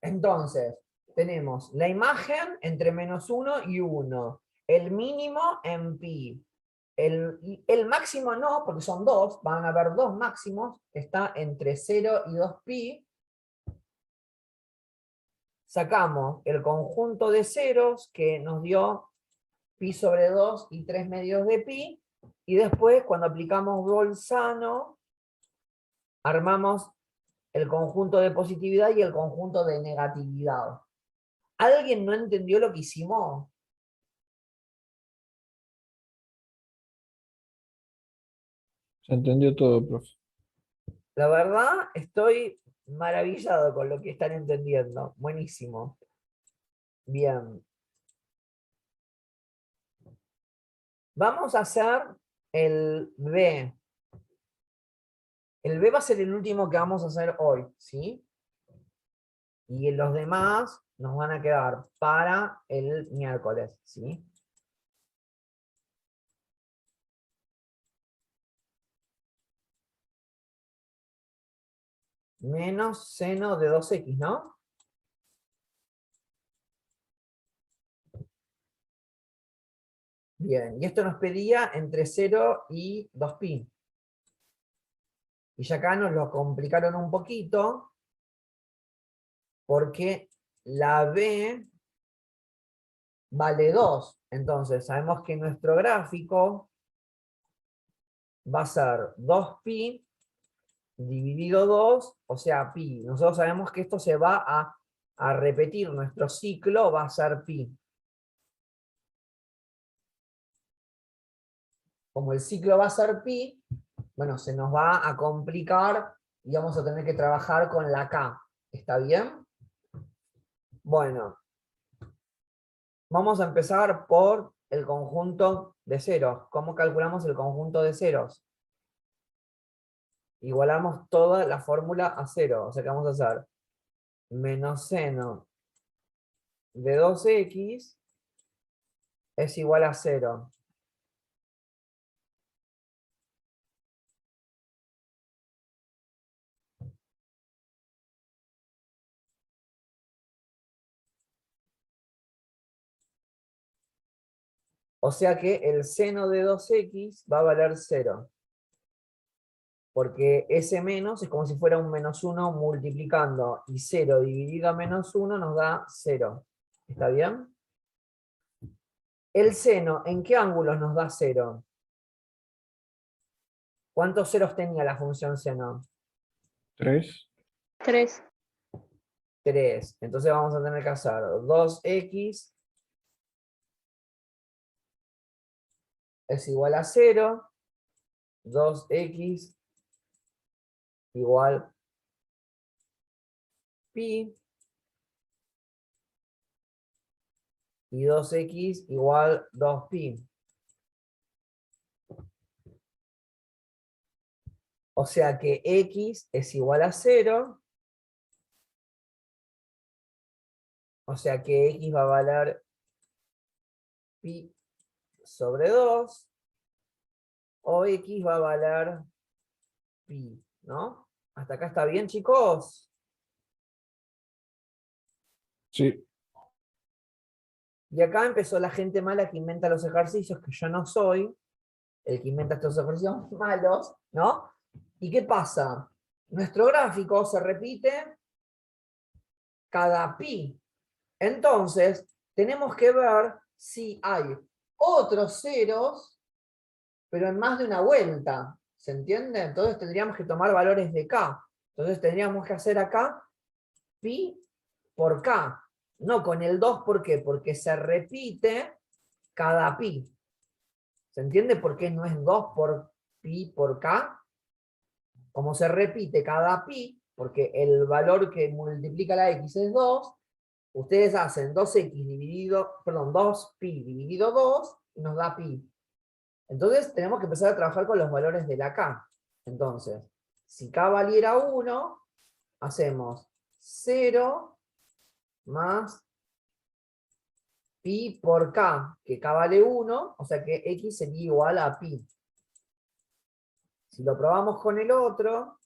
Entonces, tenemos la imagen entre -1 y 1, el mínimo en pi, El máximo no, porque son 2, van a haber 2 máximos, que está entre 0 y 2pi. Sacamos el conjunto de ceros que nos dio pi sobre 2 y 3 medios de pi, y después cuando aplicamos Bolzano, armamos el conjunto de positividad y el conjunto de negatividad. ¿Alguien no entendió lo que hicimos? Se entendió todo, profe. La verdad, estoy maravillado con lo que están entendiendo. Buenísimo. Bien. Vamos a hacer el B. El B va a ser el último que vamos a hacer hoy, ¿sí? Y los demás nos van a quedar para el miércoles, ¿sí? Menos seno de 2x, ¿no? Bien, y esto nos pedía entre 0 y 2pi. Y ya acá nos lo complicaron un poquito, porque la B vale 2. Entonces sabemos que nuestro gráfico va a ser 2pi dividido 2, o sea, pi. Nosotros sabemos que esto se va a repetir, nuestro ciclo va a ser pi. Como el ciclo va a ser pi, bueno, se nos va a complicar y vamos a tener que trabajar con la k. ¿Está bien? Bueno, vamos a empezar por el conjunto de ceros. ¿Cómo calculamos el conjunto de ceros? Igualamos toda la fórmula a 0. O sea que vamos a hacer menos seno de 2x es igual a 0. O sea que el seno de 2x va a valer 0. Porque ese menos es como si fuera un menos 1 multiplicando, y 0 dividido a menos 1 nos da 0. ¿Está bien? El seno, ¿en qué ángulos nos da 0? ¿Cuántos ceros tenía la función seno? 3. 3. 3. Entonces vamos a tener que hacer 2x es igual a 0, 2x igual pi, y 2x igual 2pi. O sea que x es igual a 0, o sea que x va a valer pi sobre 2, o x va a valer pi, ¿no? ¿Hasta acá está bien, chicos? Sí. Y acá empezó la gente mala que inventa los ejercicios, que yo no soy el que inventa estos ejercicios malos, ¿no? ¿Y qué pasa? Nuestro gráfico se repite cada pi. Entonces, tenemos que ver si hay otros ceros, pero en más de una vuelta. ¿Se entiende? Entonces tendríamos que tomar valores de k. Entonces tendríamos que hacer acá pi por k. No con el 2, ¿por qué? Porque se repite cada pi. ¿Se entiende por qué no es 2 por pi por k? Como se repite cada pi, porque el valor que multiplica la x es 2, ustedes hacen 2x dividido, perdón, 2pi dividido 2 y nos da pi. Entonces tenemos que empezar a trabajar con los valores de la k. Entonces, si k valiera 1, hacemos 0 más pi por k, que k vale 1, o sea que x sería igual a pi. Si lo probamos con el otro,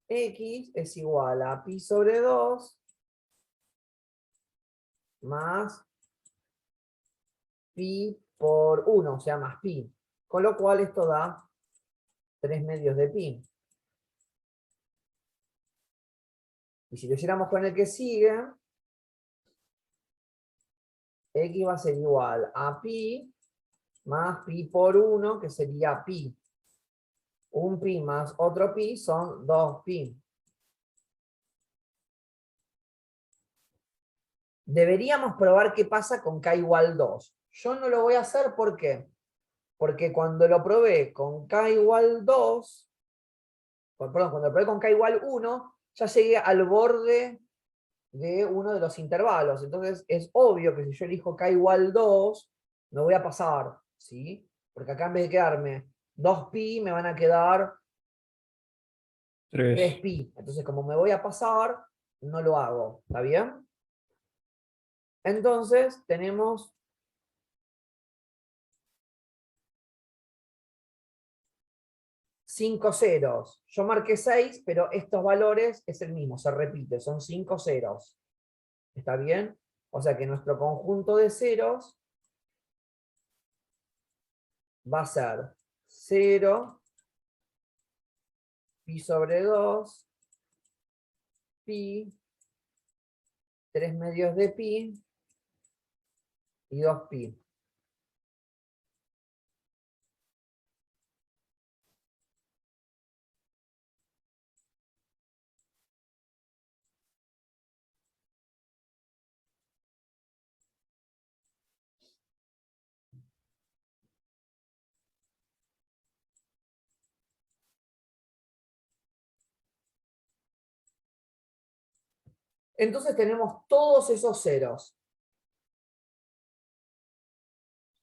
x es igual a pi sobre 2 más pi por 1, o sea, más pi. Con lo cual esto da 3 medios de pi. Y si lo hiciéramos con el que sigue, x va a ser igual a pi más pi por 1, que sería pi. Un pi más otro pi son 2 pi. Deberíamos probar qué pasa con k igual 2. Yo no lo voy a hacer, ¿por qué? Porque cuando lo probé con k igual 2, perdón, cuando lo probé con k igual 1, ya llegué al borde de uno de los intervalos. Entonces es obvio que si yo elijo k igual 2, no voy a pasar, ¿sí? Porque acá en vez de quedarme 2pi, me van a quedar 3. 3pi. Entonces como me voy a pasar, no lo hago, ¿está bien? Entonces tenemos 5 ceros. Yo marqué 6, pero estos valores es el mismo, se repite, son 5 ceros. ¿Está bien? O sea que nuestro conjunto de ceros va a ser 0, pi sobre 2, pi, 3 medios de pi y 2pi. Entonces tenemos todos esos ceros.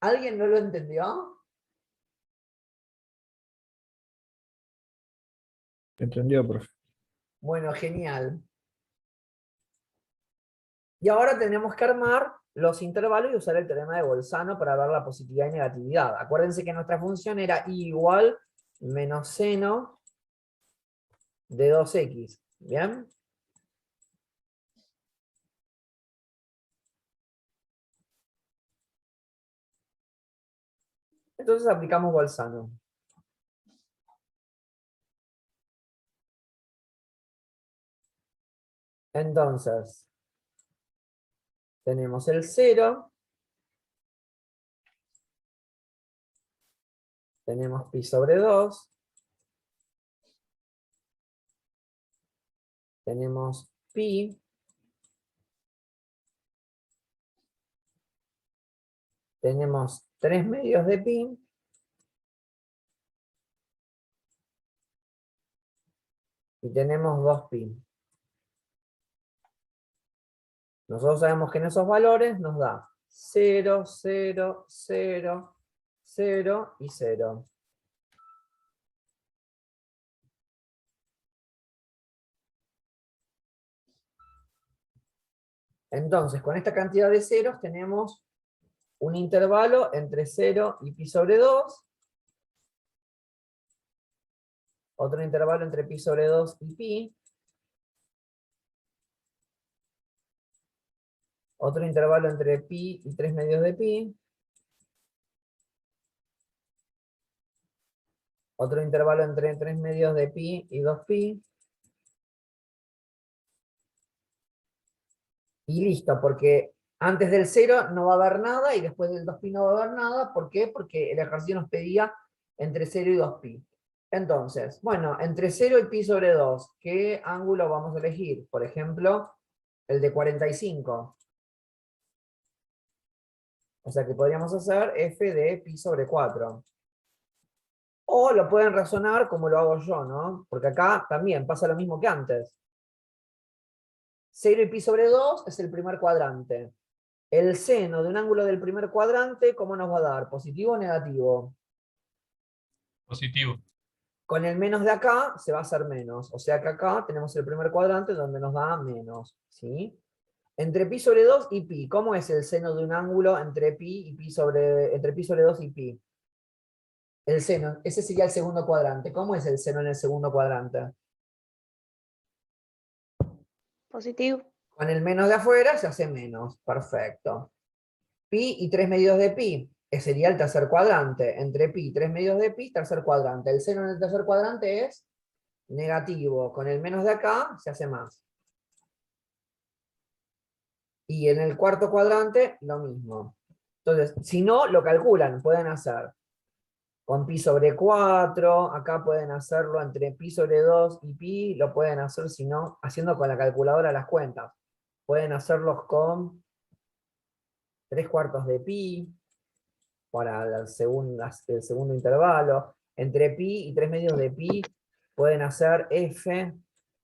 ¿Alguien no lo entendió? ¿Entendió, profe? Bueno, genial. Y ahora tenemos que armar los intervalos y usar el teorema de Bolzano para ver la positividad y negatividad. Acuérdense que nuestra función era y igual menos seno de 2x. ¿Bien? Entonces aplicamos Bolzano. Entonces, tenemos el 0. Tenemos pi sobre 2. Tenemos pi. Tenemos 3 medios de pi. Y tenemos 2pi. Nosotros sabemos que en esos valores nos da 0, 0, 0, 0 y 0. Entonces, con esta cantidad de ceros tenemos un intervalo entre 0 y pi sobre 2. Otro intervalo entre pi sobre 2 y pi. Otro intervalo entre pi y 3 medios de pi. Otro intervalo entre 3 medios de pi y 2pi. Y listo, porque antes del 0 no va a haber nada y después del 2pi no va a haber nada. ¿Por qué? Porque el ejercicio nos pedía entre 0 y 2pi. Entonces, bueno, entre 0 y pi sobre 2, ¿qué ángulo vamos a elegir? Por ejemplo, el de 45. O sea que podríamos hacer f de pi sobre 4. O lo pueden razonar como lo hago yo, ¿no? Porque acá también pasa lo mismo que antes. 0 y pi sobre 2 es el primer cuadrante. El seno de un ángulo del primer cuadrante, ¿cómo nos va a dar? ¿Positivo o negativo? Positivo. Con el menos de acá se va a hacer menos. O sea que acá tenemos el primer cuadrante donde nos da menos. ¿Sí? Entre pi sobre 2 y pi, ¿cómo es el seno de un ángulo entre pi sobre 2 y pi? El seno, ese sería el segundo cuadrante. ¿Cómo es el seno en el segundo cuadrante? Positivo. Con el menos de afuera se hace menos. Perfecto. Pi y 3 medios de pi. sería el tercer cuadrante. Entre pi, 3 medios de pi, tercer cuadrante. El seno en el tercer cuadrante es negativo. Con el menos de acá se hace más. Y en el cuarto cuadrante, lo mismo. Entonces, si no, lo calculan. Pueden hacer con pi sobre 4. Acá pueden hacerlo entre pi sobre 2 y pi. Lo pueden hacer, si no, haciendo con la calculadora las cuentas. Pueden hacerlos con 3/4 de pi para el segundo intervalo. Entre pi y 3 medios de pi pueden hacer f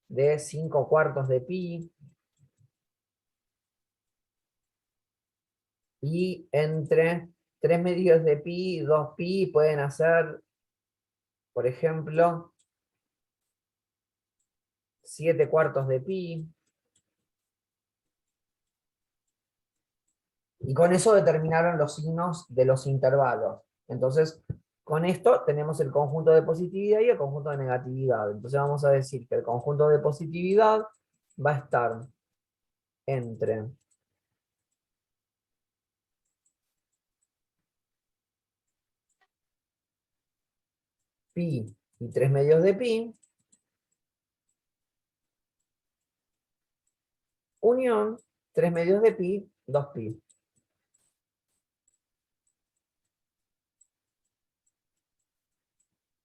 de 5/4 de pi. Y entre 3 medios de pi y 2 pi pueden hacer, por ejemplo, 7/4 de pi. Y con eso determinaron los signos de los intervalos. Entonces, con esto tenemos el conjunto de positividad y el conjunto de negatividad. Entonces vamos a decir que el conjunto de positividad va a estar entre pi y 3 medios de pi, unión 3 medios de pi, 2 pi.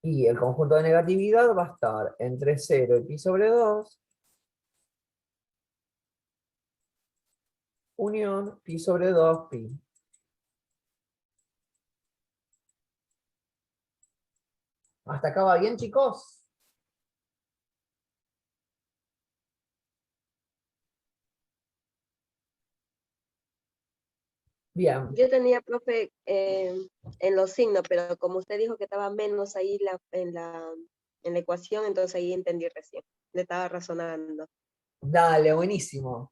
Y el conjunto de negatividad va a estar entre 0 y pi sobre 2, unión pi sobre 2 pi. ¿Hasta acá va bien, chicos? Bien. Yo tenía, profe, en los signos, pero como usted dijo que estaba menos ahí en la ecuación, entonces ahí entendí recién. Le estaba razonando. Dale, buenísimo.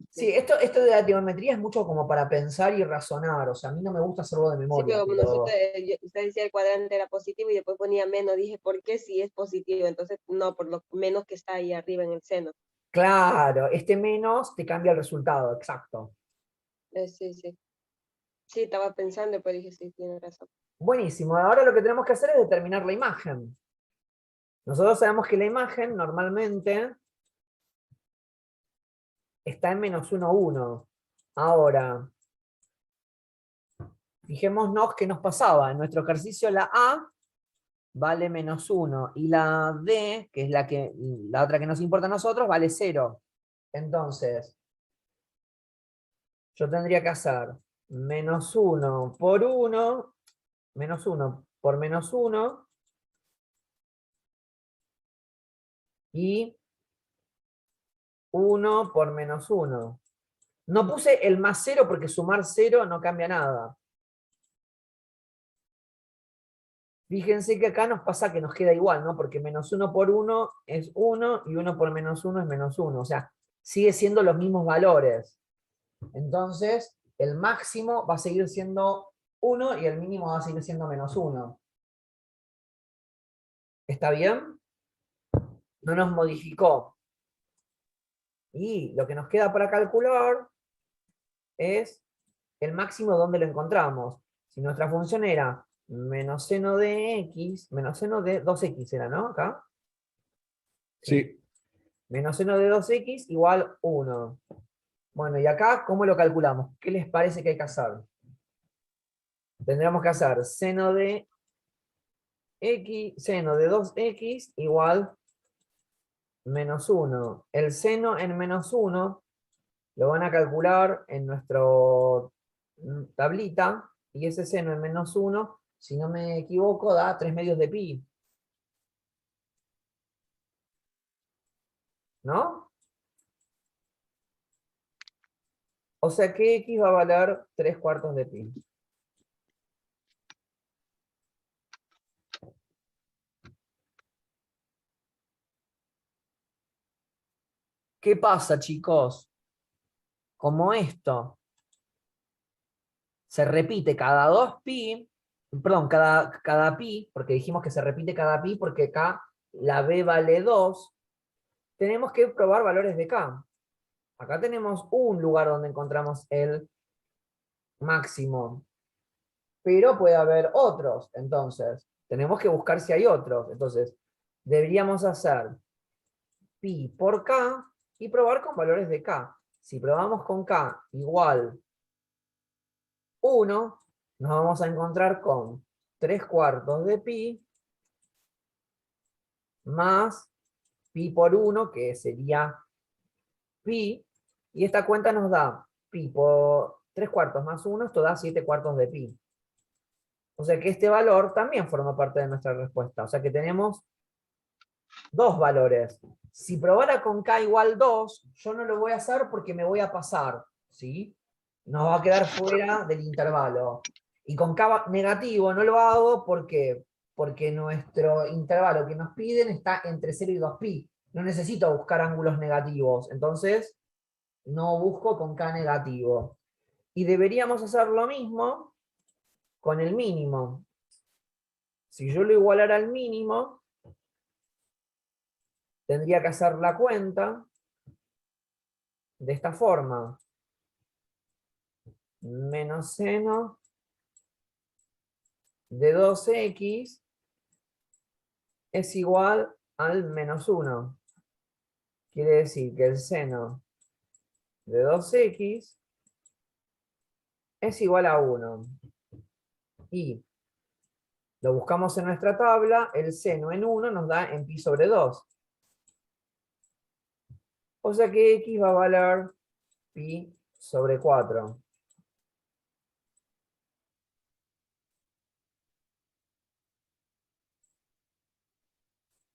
Sí, esto de la trigonometría es mucho como para pensar y razonar. O sea, a mí no me gusta hacerlo de Sí, memoria. pero como Pero usted decía el cuadrante era positivo y después ponía menos, dije, ¿por qué si es positivo? Entonces, no, por lo menos que está ahí arriba en el seno. claro, este menos te cambia el resultado, exacto. Sí, sí. Sí, estaba pensando, pero dije, sí, tiene razón. Buenísimo. Ahora lo que tenemos que hacer es determinar la imagen. Nosotros sabemos que la imagen normalmente está en -1, 1. Ahora, fijémonos qué nos pasaba. En nuestro ejercicio la A vale -1 y la D, que es la otra que nos importa a nosotros, vale 0. Entonces, yo tendría que hacer -1 por 1, -1 por -1, y 1 por -1. No puse el más 0 porque sumar 0 no cambia nada. Fíjense que acá nos pasa que nos queda igual, ¿no? Porque -1 por 1 es 1 y 1 por -1 es -1. O sea, sigue siendo los mismos valores. Entonces, el máximo va a seguir siendo 1 y el mínimo va a seguir siendo -1. ¿Está bien? No nos modificó. Y lo que nos queda para calcular es el máximo donde lo encontramos. Si nuestra función era menos seno de x, menos seno de 2x era, ¿no? Acá. Sí. Menos seno de 2x igual 1. Bueno, y acá, ¿cómo lo calculamos? ¿Qué les parece que hay que hacer? Tendríamos que hacer seno de x, seno de 2x igual -1. El seno en -1 lo van a calcular en nuestra tablita, y ese seno en -1, si no me equivoco, da 3 medios de pi. ¿No? O sea que x va a valer 3/4 de pi. ¿Qué pasa, chicos? Como esto se repite cada 2pi, perdón, cada pi, porque dijimos que se repite cada pi porque acá la b vale 2, tenemos que probar valores de k. Acá tenemos un lugar donde encontramos el máximo. pero puede haber otros. Entonces, tenemos que buscar si hay otros. Entonces, deberíamos hacer pi por k y probar con valores de k. Si probamos con k igual 1, nos vamos a encontrar con 3/4 de pi más pi por 1, que sería pi, y esta cuenta nos da pi por 3/4 más 1, esto da 7/4 de pi. O sea que este valor también forma parte de nuestra respuesta. O sea que tenemos dos valores. Si probara con k igual 2, yo no lo voy a hacer porque me voy a pasar, ¿sí? Nos va a quedar fuera del intervalo. Y con k negativo no lo hago porque nuestro intervalo que nos piden está entre 0 y 2pi. No necesito buscar ángulos negativos. Entonces, no busco con k negativo. Y deberíamos hacer lo mismo con el mínimo. Si yo lo igualara al mínimo, tendría que hacer la cuenta de esta forma. Menos seno de 2x es igual al menos 1. Quiere decir que el seno de 2x es igual a 1. Y lo buscamos en nuestra tabla, el seno en 1 nos da en pi sobre 2. O sea que x va a valer pi sobre 4.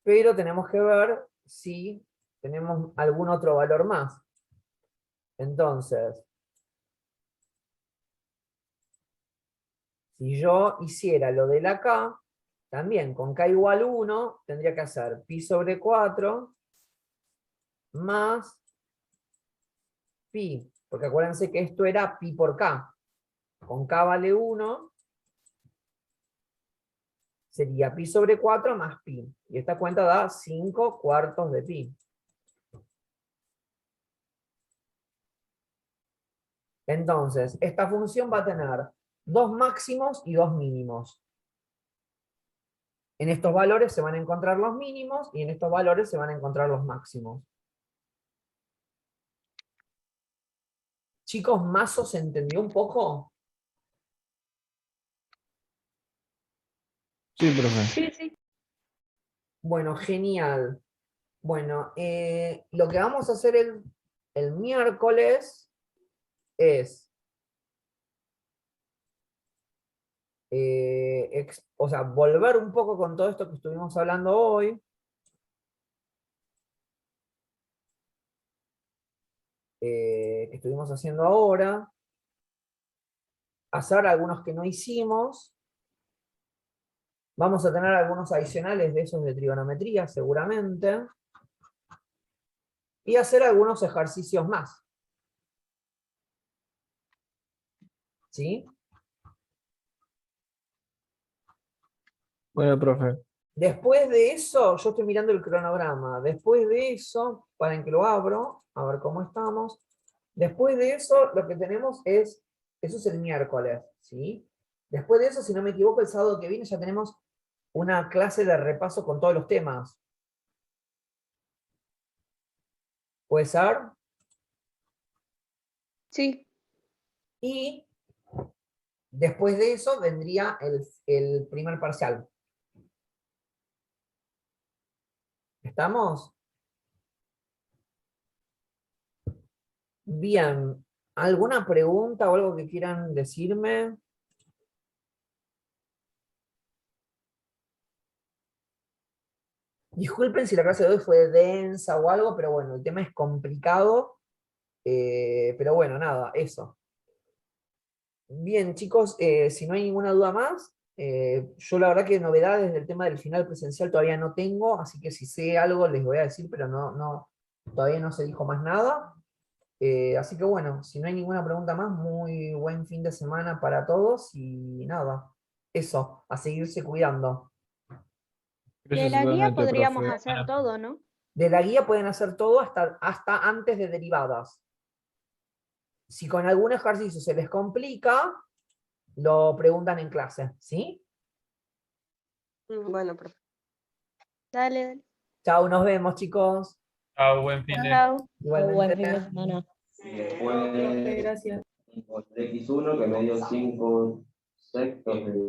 Pero tenemos que ver si tenemos algún otro valor más. Entonces, si yo hiciera lo de la k, también con k igual 1, tendría que hacer pi sobre 4 más pi. Porque acuérdense que esto era pi por k. Con k vale 1, sería pi sobre 4 más pi. Y esta cuenta da 5/4 de pi. Entonces, esta función va a tener dos máximos y dos mínimos. En estos valores se van a encontrar los mínimos y en estos valores se van a encontrar los máximos. Chicos, ¿más os entendió un poco? Sí, profe. Sí, sí. Bueno, genial. Bueno, lo que vamos a hacer el miércoles es o sea, volver un poco con todo esto que estuvimos hablando hoy. Que estuvimos haciendo ahora. Hacer algunos que no hicimos. Vamos a tener algunos adicionales de esos de trigonometría, seguramente. Y hacer algunos ejercicios más. ¿Sí? Bueno, profe. Después de eso, yo estoy mirando el cronograma. Después de eso, para que lo abro, a ver cómo estamos. Después de eso, lo que tenemos es, eso es el miércoles, ¿sí? Después de eso, si no me equivoco, el sábado que viene ya tenemos una clase de repaso con todos los temas. ¿Puede ser? Sí. Y después de eso vendría el primer parcial. ¿Estamos? Bien. ¿Alguna pregunta o algo que quieran decirme? Disculpen si la clase de hoy fue densa o algo, pero bueno, el tema es complicado. Pero bueno, nada, eso. Bien, chicos, si no hay ninguna duda más, yo la verdad que novedades del tema del final presencial todavía no tengo, así que si sé algo les voy a decir, pero todavía no se dijo más nada. Así que bueno, si no hay ninguna pregunta más, muy buen fin de semana para todos y nada, eso, a seguirse cuidando. De Gracias la guía igualmente, podríamos profe. hacer Bueno. todo, ¿no? De la guía pueden hacer todo hasta antes de derivadas. Si con algún ejercicio se les complica, lo preguntan en clase, ¿sí? Bueno, profe. Dale, dale. Chao, nos vemos, chicos. Chao, buen fin de. Chao. Igualmente. Buen fin de semana. Y después, Gracias. X1 que me dio 5 sextos de